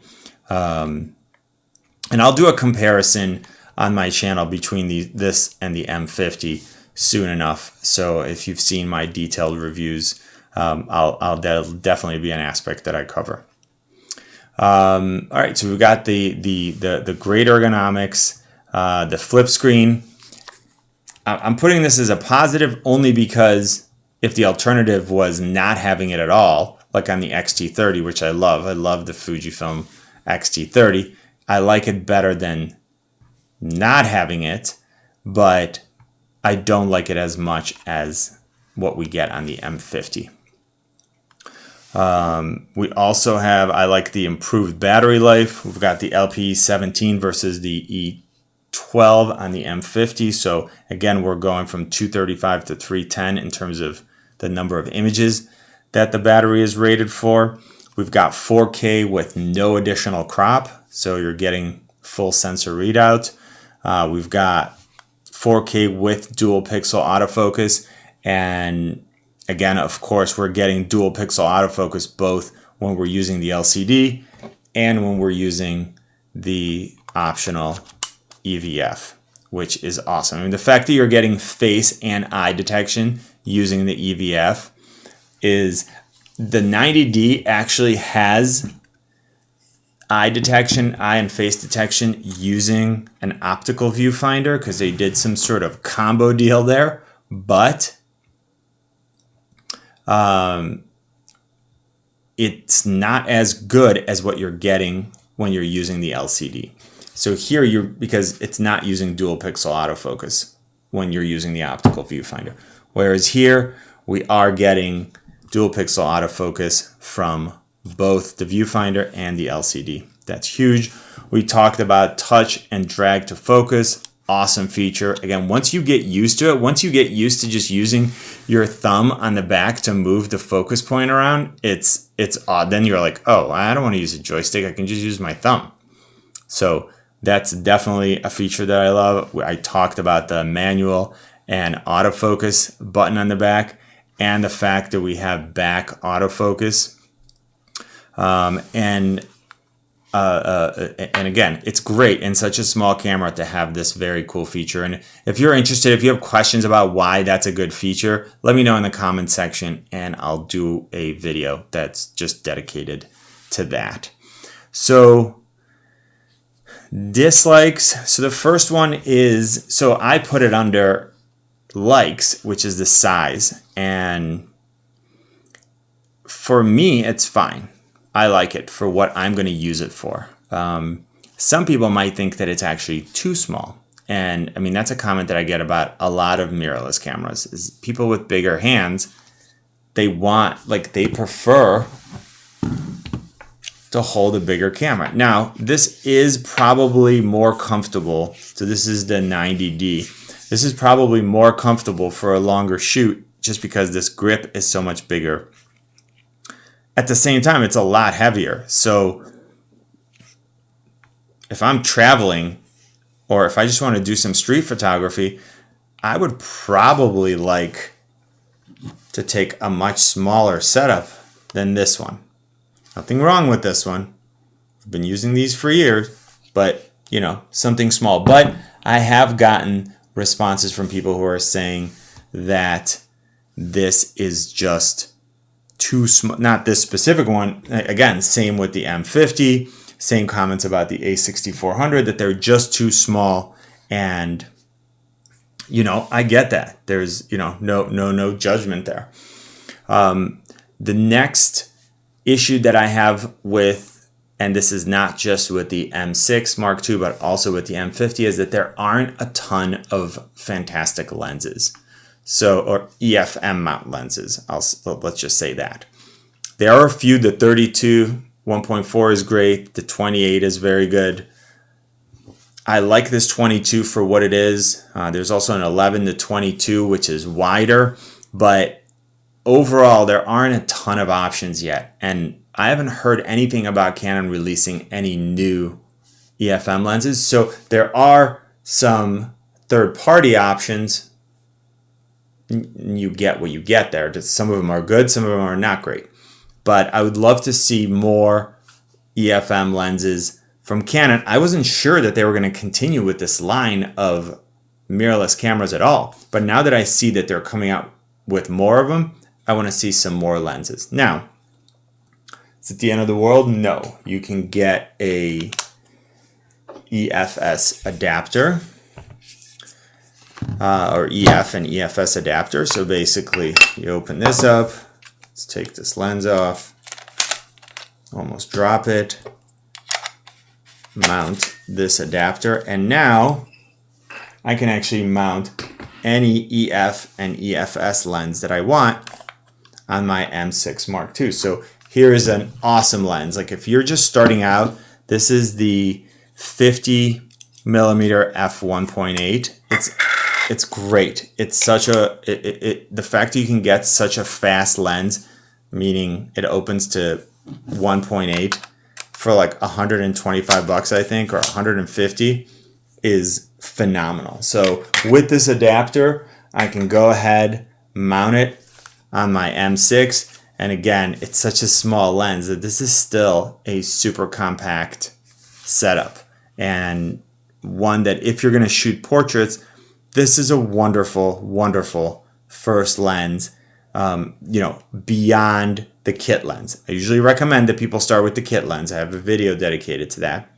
Speaker 1: And I'll do a comparison on my channel between this and the M50 soon enough. So if you've seen my detailed reviews, that'll definitely be an aspect that I cover. All right, so we've got the great ergonomics, the flip screen. I'm putting this as a positive only because if the alternative was not having it at all, like on the X-T30, which I love the Fujifilm X-T30, I like it better than not having it, but I don't like it as much as what we get on the M50. We also have, I like the improved battery life. We've got the LP17 versus the E12 on the M50. So again, we're going from 235 to 310 in terms of the number of images that the battery is rated for. We've got 4K with no additional crop, so you're getting full sensor readout. We've got 4K with dual pixel autofocus, and again, of course, we're getting dual pixel autofocus both when we're using the LCD and when we're using the optional EVF, which is awesome. I mean, the fact that you're getting face and eye detection using the EVF is, the 90D actually has eye detection, eye and face detection using an optical viewfinder because they did some sort of combo deal there, but it's not as good as what you're getting when you're using the LCD. So here because it's not using dual pixel autofocus when you're using the optical viewfinder. Whereas here we are getting dual pixel autofocus from both the viewfinder and the LCD. That's huge. We talked about touch and drag to focus. Awesome feature. Again, once you get used to it, once you get used to just using your thumb on the back to move the focus point around, it's odd. Then you're like, oh, I don't want to use a joystick. I can just use my thumb. So that's definitely a feature that I love. I talked about the manual and autofocus button on the back and the fact that we have back autofocus. And again, it's great in such a small camera to have this very cool feature. And if you're interested, if you have questions about why that's a good feature, let me know in the comment section and I'll do a video that's just dedicated to that. So dislikes. So the first one is, so I put it under likes, which is the size. And for me, it's fine. I like it for what I'm going to use it for. Some people might think that it's actually too small. And I mean, that's a comment that I get about a lot of mirrorless cameras is people with bigger hands, they prefer to hold a bigger camera. Now, this is probably more comfortable. So this is the 90D. This is probably more comfortable for a longer shoot just because this grip is so much bigger. At the same time, it's a lot heavier. So if I'm traveling or if I just want to do some street photography, I would probably like to take a much smaller setup than this one. Nothing wrong with this one. I've been using these for years, but you know, something small. But I have gotten responses from people who are saying that this is just too small. Not this specific one. Again, same with the M50. Same comments about the A6400, that they're just too small. And you know, I get that. There's, you know, no judgment there. The next issue that I have with, and this is not just with the M6 Mark II, but also with the M50, is that there aren't a ton of fantastic lenses. So, or EFM mount lenses. Let's just say that. There are a few. The 32 1.4 is great. The 28 is very good. I like this 22 for what it is. There's also an 11 to 22, which is wider, but overall, there aren't a ton of options yet. And I haven't heard anything about Canon releasing any new EFM lenses. So there are some third-party options. You get what you get there. Some of them are good, some of them are not great. But I would love to see more EFM lenses from Canon. I wasn't sure that they were going to continue with this line of mirrorless cameras at all. But now that I see that they're coming out with more of them, I want to see some more lenses. Now, is it the end of the world? No. You can get a EFS adapter. Or EF and EFS adapter. So basically, you open this up. Let's take this lens off. Almost drop it. Mount this adapter. And now I can actually mount any EF and EFS lens that I want on my M6 Mark II. So here is an awesome lens. Like if you're just starting out, this is the 50 millimeter f1.8. It's great. It's such a, the fact that you can get such a fast lens, meaning it opens to 1.8 for like $125, I think, or 150, is phenomenal. So with this adapter, I can go ahead, mount it on my M6. And again, it's such a small lens that this is still a super compact setup. And one that if you're going to shoot portraits, this is a wonderful, wonderful first lens. beyond the kit lens. I usually recommend that people start with the kit lens. I have a video dedicated to that.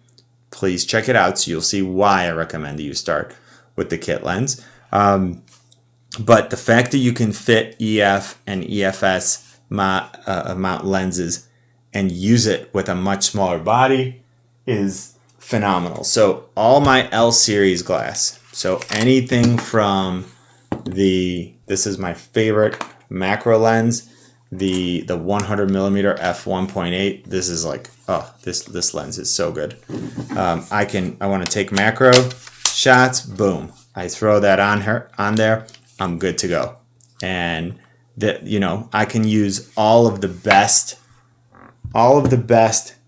Speaker 1: Please check it out so you'll see why I recommend that you start with the kit lens. But the fact that you can fit EF and EFS mount lenses and use it with a much smaller body is phenomenal. So all my L series glass, so anything from this is my favorite macro lens, the 100 millimeter f1.8. This is like, oh, this lens is so good. I want to take macro shots, boom, I throw that on there, I'm good to go. And I can use all of the best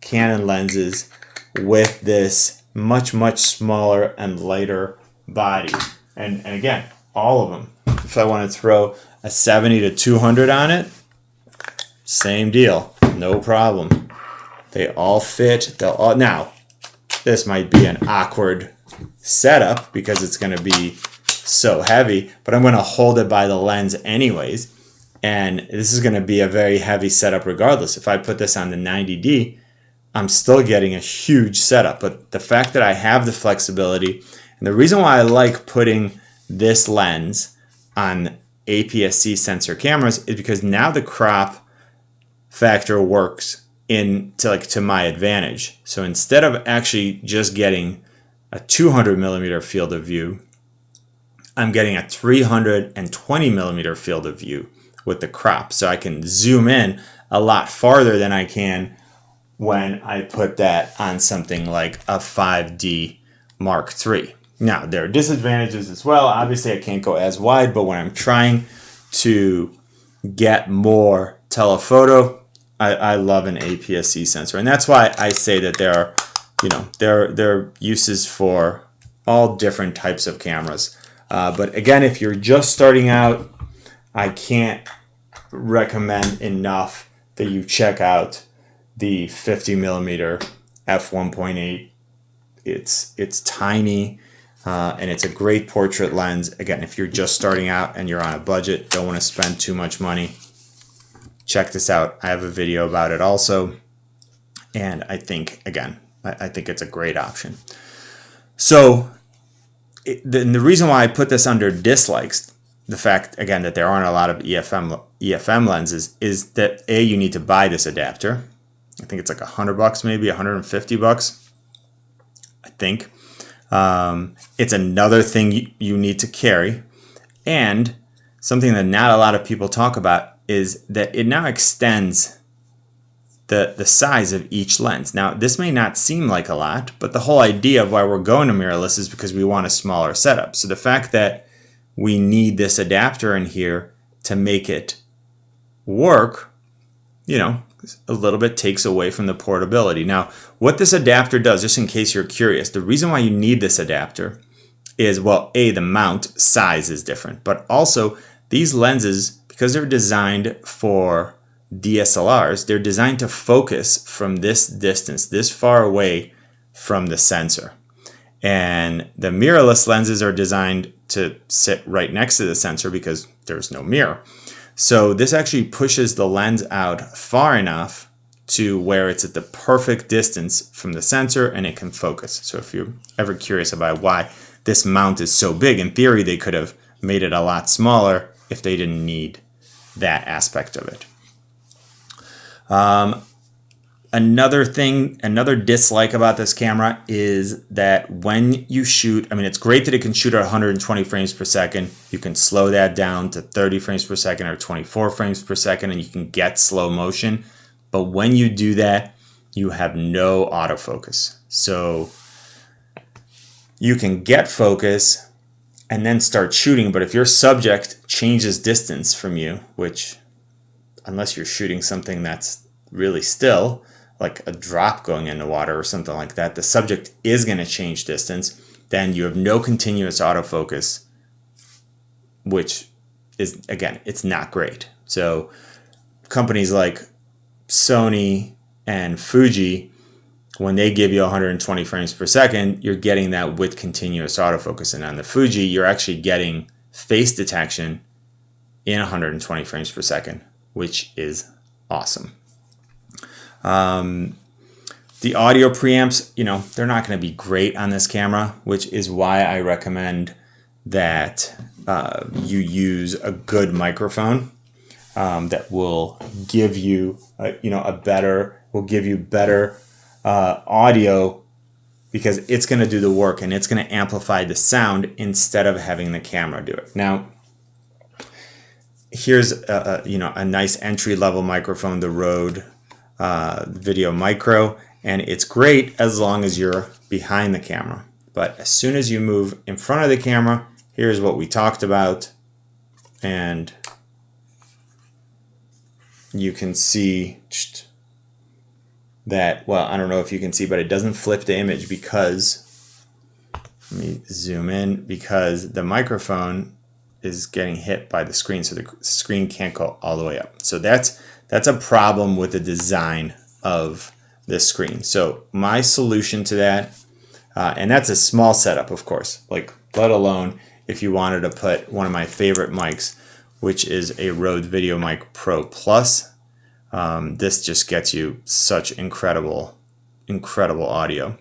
Speaker 1: Canon lenses with this much smaller and lighter body. And again, all of them. If I want to throw a 70 to 200 on it, same deal, no problem. They all fit. Now, this might be an awkward setup because it's going to be so heavy, but I'm going to hold it by the lens anyways. And this is going to be a very heavy setup regardless. If I put this on the 90D, I'm still getting a huge setup. But the fact that I have the flexibility, and the reason why I like putting this lens on APS-C sensor cameras is because now the crop factor works to my advantage. So instead of actually just getting a 200 millimeter field of view, I'm getting a 320 millimeter field of view with the crop. So I can zoom in a lot farther than I can when I put that on something like a 5D Mark III. Now, there are disadvantages as well. Obviously, I can't go as wide, but when I'm trying to get more telephoto, I love an APS-C sensor. And that's why I say that there are uses for all different types of cameras. But again, if you're just starting out, I can't recommend enough that you check out the 50 millimeter f1.8. It's tiny, and it's a great portrait lens. Again, if you're just starting out and you're on a budget, don't want to spend too much money, check this out. I have a video about it also, and I think it's a great option. So the reason why I put this under dislikes, the fact, again, that there aren't a lot of EFM lenses, is that you need to buy this adapter. I think it's like $100, maybe $150, I think. It's another thing you need to carry. And something that not a lot of people talk about is that it now extends the size of each lens. Now, this may not seem like a lot, but the whole idea of why we're going to mirrorless is because we want a smaller setup. So the fact that we need this adapter in here to make it work, a little bit takes away from the portability. Now, what this adapter does, just in case you're curious, the reason why you need this adapter is, well, the mount size is different, but also these lenses, because they're designed for DSLRs, they're designed to focus from this distance, this far away from the sensor. And the mirrorless lenses are designed to sit right next to the sensor because there's no mirror. So this actually pushes the lens out far enough to where it's at the perfect distance from the sensor and it can focus. So if you're ever curious about why this mount is so big, in theory they could have made it a lot smaller if they didn't need that aspect of it. Another dislike about this camera is that when you shoot, it's great that it can shoot at 120 frames per second. You can slow that down to 30 frames per second or 24 frames per second, and you can get slow motion. But when you do that, you have no autofocus. So you can get focus and then start shooting, but if your subject changes distance from you, which, unless you're shooting something that's really still, like a drop going into water or something like that, the subject is going to change distance, then you have no continuous autofocus, which is, again, it's not great. So companies like Sony and Fuji, when they give you 120 frames per second, you're getting that with continuous autofocus. And on the Fuji, you're actually getting face detection in 120 frames per second, which is awesome. The audio preamps, they're not going to be great on this camera, which is why I recommend that you use a good microphone that will give you, better audio, because it's going to do the work and it's going to amplify the sound instead of having the camera do it. Now, here's a nice entry-level microphone, the Rode Video Micro, and it's great as long as you're behind the camera. But as soon as you move in front of the camera, here's what we talked about, and you can see that, well, I don't know if you can see, but it doesn't flip the image because, let me zoom in, because the microphone is getting hit by the screen, so the screen can't go all the way up. So that's a problem with the design of this screen. So my solution to that, and that's a small setup, of course, like let alone if you wanted to put one of my favorite mics, which is a Rode Video Mic Pro Plus. This just gets you such incredible audio.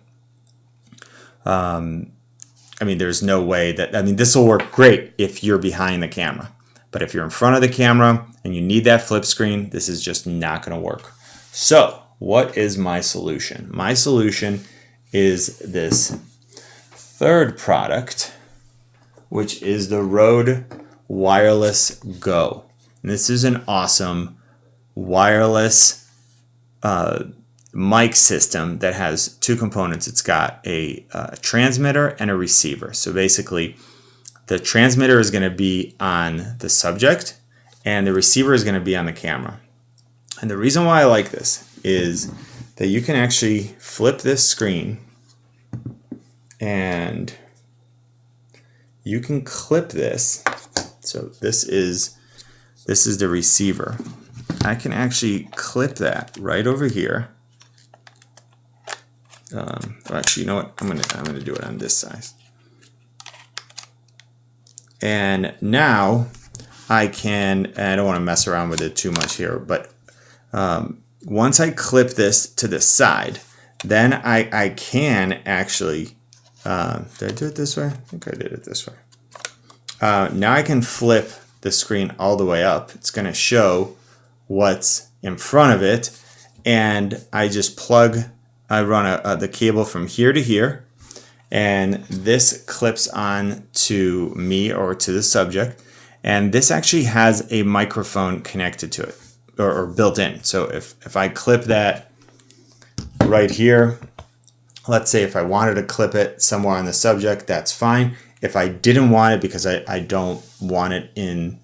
Speaker 1: There's no way that, this will work great if you're behind the camera. But if you're in front of the camera and you need that flip screen, this is just not going to work. So what is my solution? My solution is this third product, which is the Rode Wireless Go. And this is an awesome wireless mic system that has two components. It's got a transmitter and a receiver. So basically, the transmitter is going to be on the subject and the receiver is going to be on the camera. And the reason why I like this is that you can actually flip this screen and you can clip this. So this is the receiver. I can actually clip that right over here. Actually, you know what? I'm gonna do it on this size. And now I don't want to mess around with it too much here, but once I clip this to the side, then I can actually, did I do it this way? I think I did it this way. Now I can flip the screen all the way up. It's going to show what's in front of it, and I just run the cable from here to here, and this clips on to me or to the subject, and this actually has a microphone connected to it or built in. So if I clip that right here, let's say if I wanted to clip it somewhere on the subject, that's fine. If I didn't want it because I don't want it in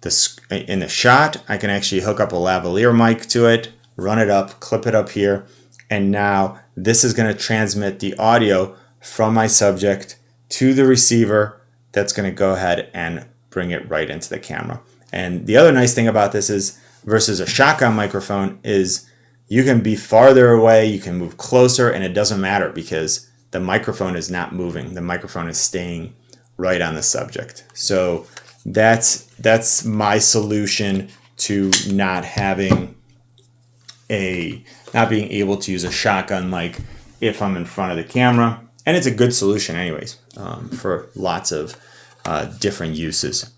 Speaker 1: the shot, I can actually hook up a lavalier mic to it, run it up, clip it up here, and now this is going to transmit the audio from my subject to the receiver that's going to go ahead and bring it right into the camera. And the other nice thing about this is, versus a shotgun microphone, is you can be farther away, you can move closer, and it doesn't matter because the microphone is not moving. The microphone is staying right on the subject. So that's my solution to not being able to use a shotgun mic if I'm in front of the camera. And it's a good solution anyways, for lots of different uses.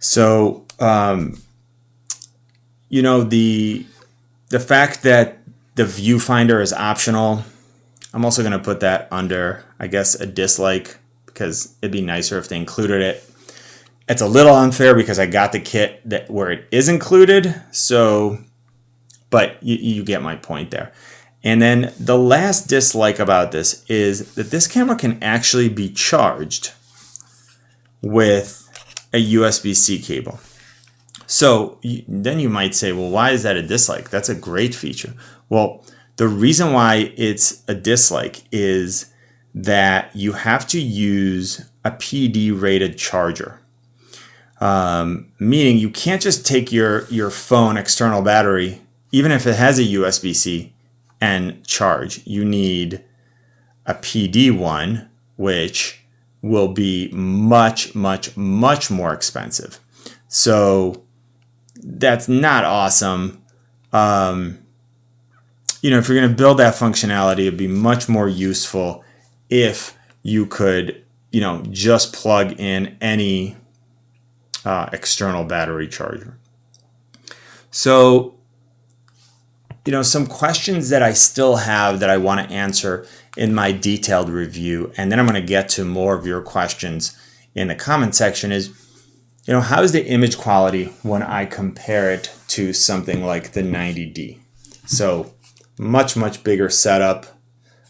Speaker 1: So, the fact that the viewfinder is optional, I'm also going to put that under, I guess, a dislike, because it'd be nicer if they included it. It's a little unfair because I got the kit where it is included, so, but you get my point there. And then the last dislike about this is that this camera can actually be charged with a USB-C cable. So then you might say, well, why is that a dislike? That's a great feature. Well, the reason why it's a dislike is that you have to use a PD-rated charger. Meaning you can't just take your phone external battery, even if it has a USB-C, and charge. You need a PD one, which will be much, much, much more expensive. So that's not awesome. You know, if you're going to build that functionality, it'd be much more useful if you could, you know, just plug in any external battery charger. So, you know, some questions that I still have that I want to answer in my detailed review, and then I'm going to get to more of your questions in the comment section, is, you know, how is the image quality when I compare it to something like the 90D? So much bigger setup,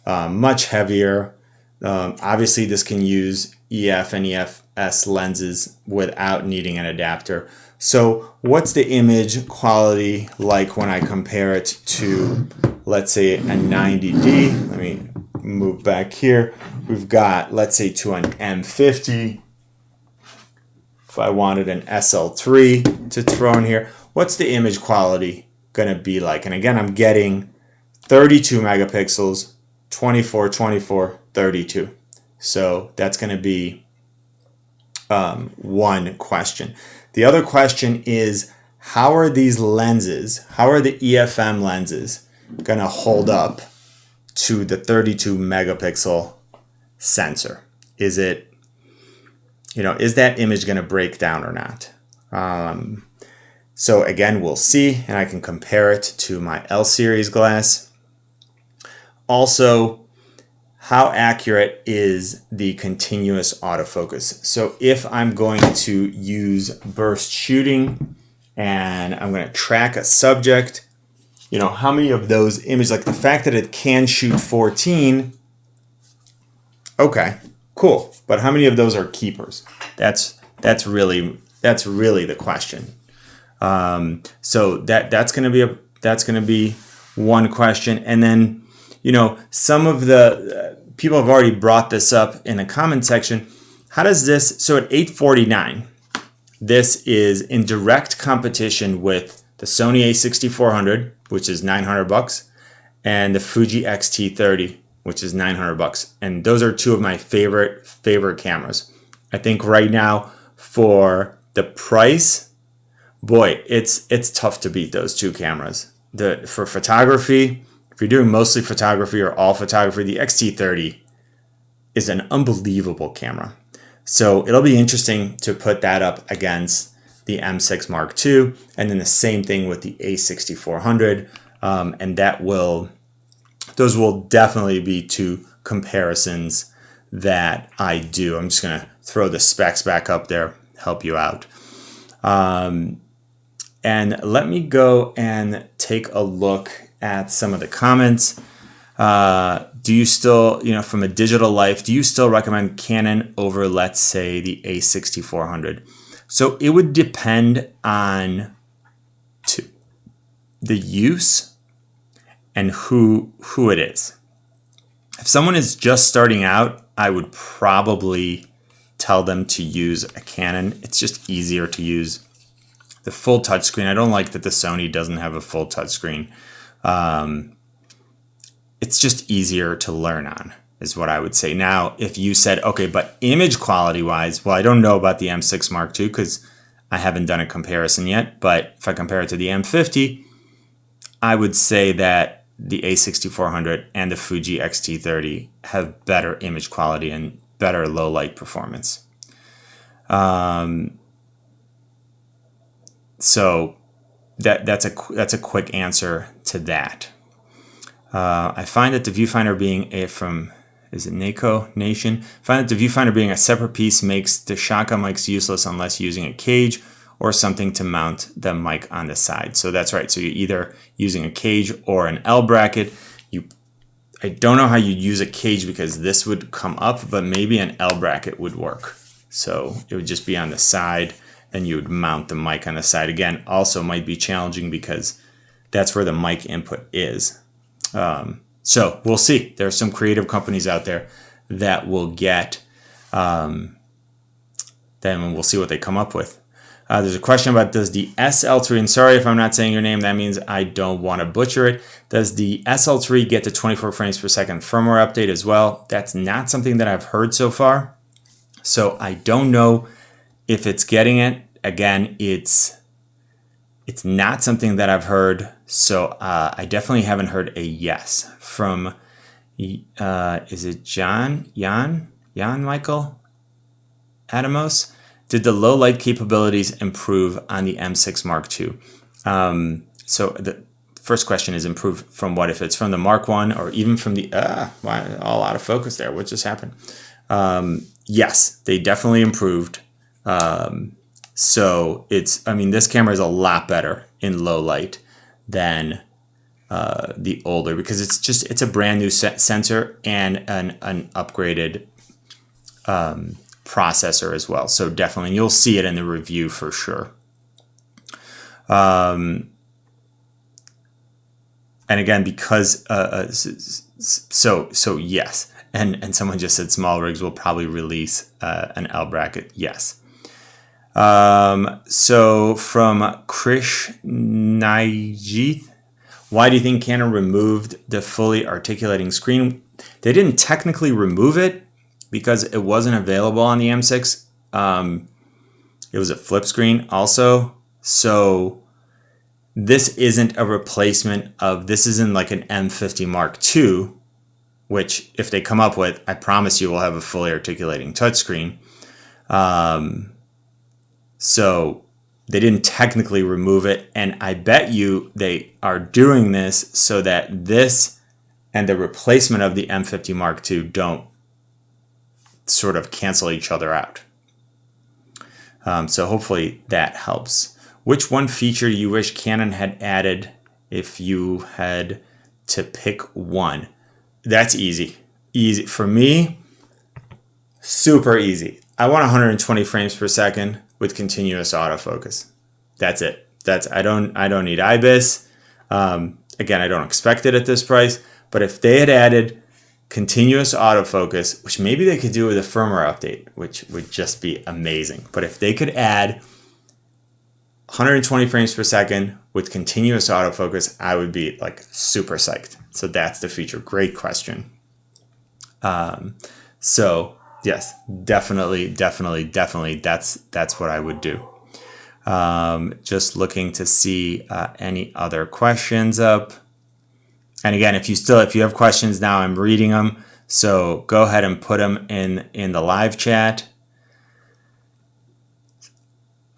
Speaker 1: much heavier. Obviously, this can use EF and EFS lenses without needing an adapter. So what's the image quality like when I compare it to, let's say, a 90D? Let me move back here. We've got, let's say, to an M50. If I wanted an SL3 to throw in here, what's the image quality going to be like? And again, I'm getting 32 megapixels, 24, 24, 32. So that's going to be one question. The other question is, how are these lenses, how are the EFM lenses going to hold up to the 32 megapixel sensor? Is it, you know, is that image going to break down or not? So again, we'll see, and I can compare it to my L series glass. Also, how accurate is the continuous autofocus? So if I'm going to use burst shooting and I'm going to track a subject, you know, how many of those images, like the fact that it can shoot 14, okay, cool. But how many of those are keepers? That's really the question. So that's going to be one question. And then, you know, some of the people have already brought this up in the comment section. How does this, so at $849, this is in direct competition with the Sony a6400, which is $900, and the Fuji X-T30, which is $900. And those are two of my favorite cameras. I think right now for the price, boy, it's tough to beat those two cameras. For photography, if you're doing mostly photography or all photography, the X-T30 is an unbelievable camera. So it'll be interesting to put that up against the M6 Mark II, and then the same thing with the a6400. And those will definitely be two comparisons that I do. I'm just going to throw the specs back up there, help you out. And let me go and take a look at some of the comments. Do you still, you know, from a digital life, do you still recommend Canon over, let's say, the a6400? So it would depend on the use and who it is. If someone is just starting out, I would probably tell them to use a Canon. It's just easier to use. The full touchscreen, I don't like that the Sony doesn't have a full touchscreen. It's just easier to learn on, is what I would say. Now, if you said, okay, but image quality wise, well, I don't know about the M6 Mark II because I haven't done a comparison yet. But if I compare it to the M50, I would say that the a6400 and the Fuji X-T30 have better image quality and better low light performance. So that's a quick answer to that. I find that the Viewfinder being Nation? Find that the Viewfinder being a separate piece makes the shotgun mics useless unless using a cage or something to mount the mic on the side. So that's right. So you're either using a cage or an L bracket. I don't know how you'd use a cage because this would come up, but maybe an L bracket would work. So it would just be on the side and you would mount the mic on the side. Again, also might be challenging because that's where the mic input is. So we'll see. There are some creative companies out there that will get, then we'll see what they come up with. There's a question about, does the SL3, and sorry if I'm not saying your name, that means I don't want to butcher it. Does the SL3 get to 24 frames per second firmware update as well? That's not something that I've heard so far. So I don't know if it's getting it. again, it's not something that I've heard, so I definitely haven't heard a yes from, is it Jan Michael Adamos? Did the low light capabilities improve on the M6 Mark II? So the first question is improve from what? If it's from the Mark I or even from the, why all out of focus there? What just happened? Yes, they definitely improved. So this camera is a lot better in low light than the older, because it's a brand new sensor and an upgraded processor as well. So definitely, you'll see it in the review for sure. And again, because so yes, and someone just said small rigs will probably release an L bracket. Yes. So from Krish Naijith, why do you think Canon removed the fully articulating screen? They didn't technically remove it because it wasn't available on the M6. It was a flip screen also. So this isn't a replacement this isn't like an M50 Mark II, which if they come up with, I promise you will have a fully articulating touchscreen. So they didn't technically remove it, and I bet you they are doing this so that this and the replacement of the M50 Mark II don't sort of cancel each other out. So hopefully that helps. Which one feature you wish Canon had added if you had to pick one? That's easy. Easy for me. Super easy. I want 120 frames per second with continuous autofocus. That's it. I don't need IBIS. Again, I don't expect it at this price, but if they had added continuous autofocus, which maybe they could do with a firmware update, which would just be amazing. But if they could add 120 frames per second with continuous autofocus, I would be like super psyched. So that's the feature. Great question. So yes, definitely. That's what I would do. Just looking to see any other questions up. And again, if you have questions now, I'm reading them. So go ahead and put them in the live chat.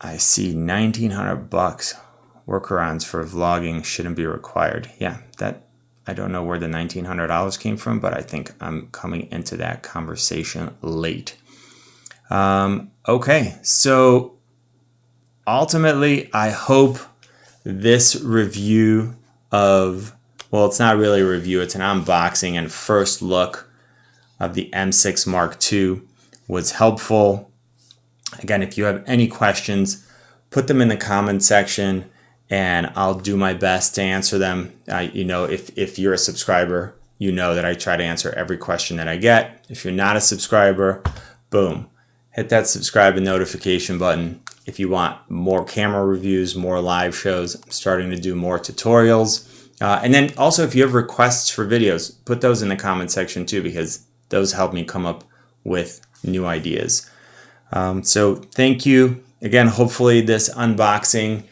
Speaker 1: I see $1,900 workarounds for vlogging shouldn't be required. Yeah, that I don't know where the $1,900 came from, but I think I'm coming into that conversation late. Okay, so ultimately, I hope this review of, well, it's not really a review, it's an unboxing and first look of the M6 Mark II was helpful. Again, if you have any questions, put them in the comment section and I'll do my best to answer them. If you're a subscriber, you know that I try to answer every question that I get. If you're not a subscriber, boom, hit that subscribe and notification button. If you want more camera reviews, more live shows, I'm starting to do more tutorials. And then also, if you have requests for videos, put those in the comment section too, because those help me come up with new ideas. So thank you. Again, hopefully this unboxing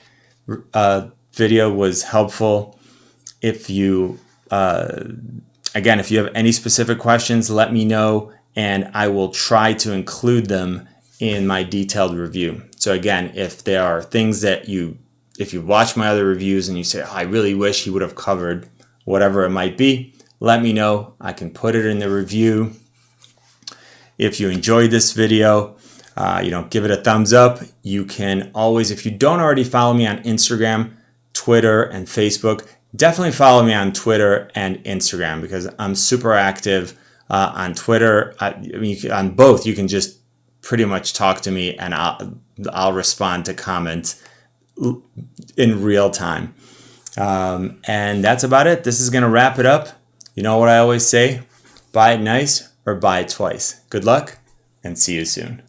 Speaker 1: video was helpful. If you have any specific questions, let me know and I will try to include them in my detailed review. So again, if there are things that if you've watched my other reviews and you say, oh, I really wish he would have covered whatever it might be, let me know. I can put it in the review. If you enjoyed this video, give it a thumbs up. You can always, if you don't already follow me on Instagram, Twitter, and Facebook, definitely follow me on Twitter and Instagram because I'm super active on Twitter. On both, you can just pretty much talk to me and I'll respond to comments in real time. And that's about it. This is going to wrap it up. You know what I always say? Buy it nice or buy it twice. Good luck and see you soon.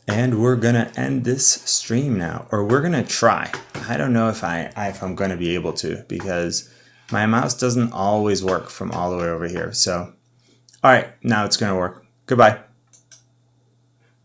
Speaker 1: And we're going to end this stream now, or we're going to try. I don't know if I'm going to be able to because my mouse doesn't always work from all the way over here. So, all right, now it's going to work. Goodbye.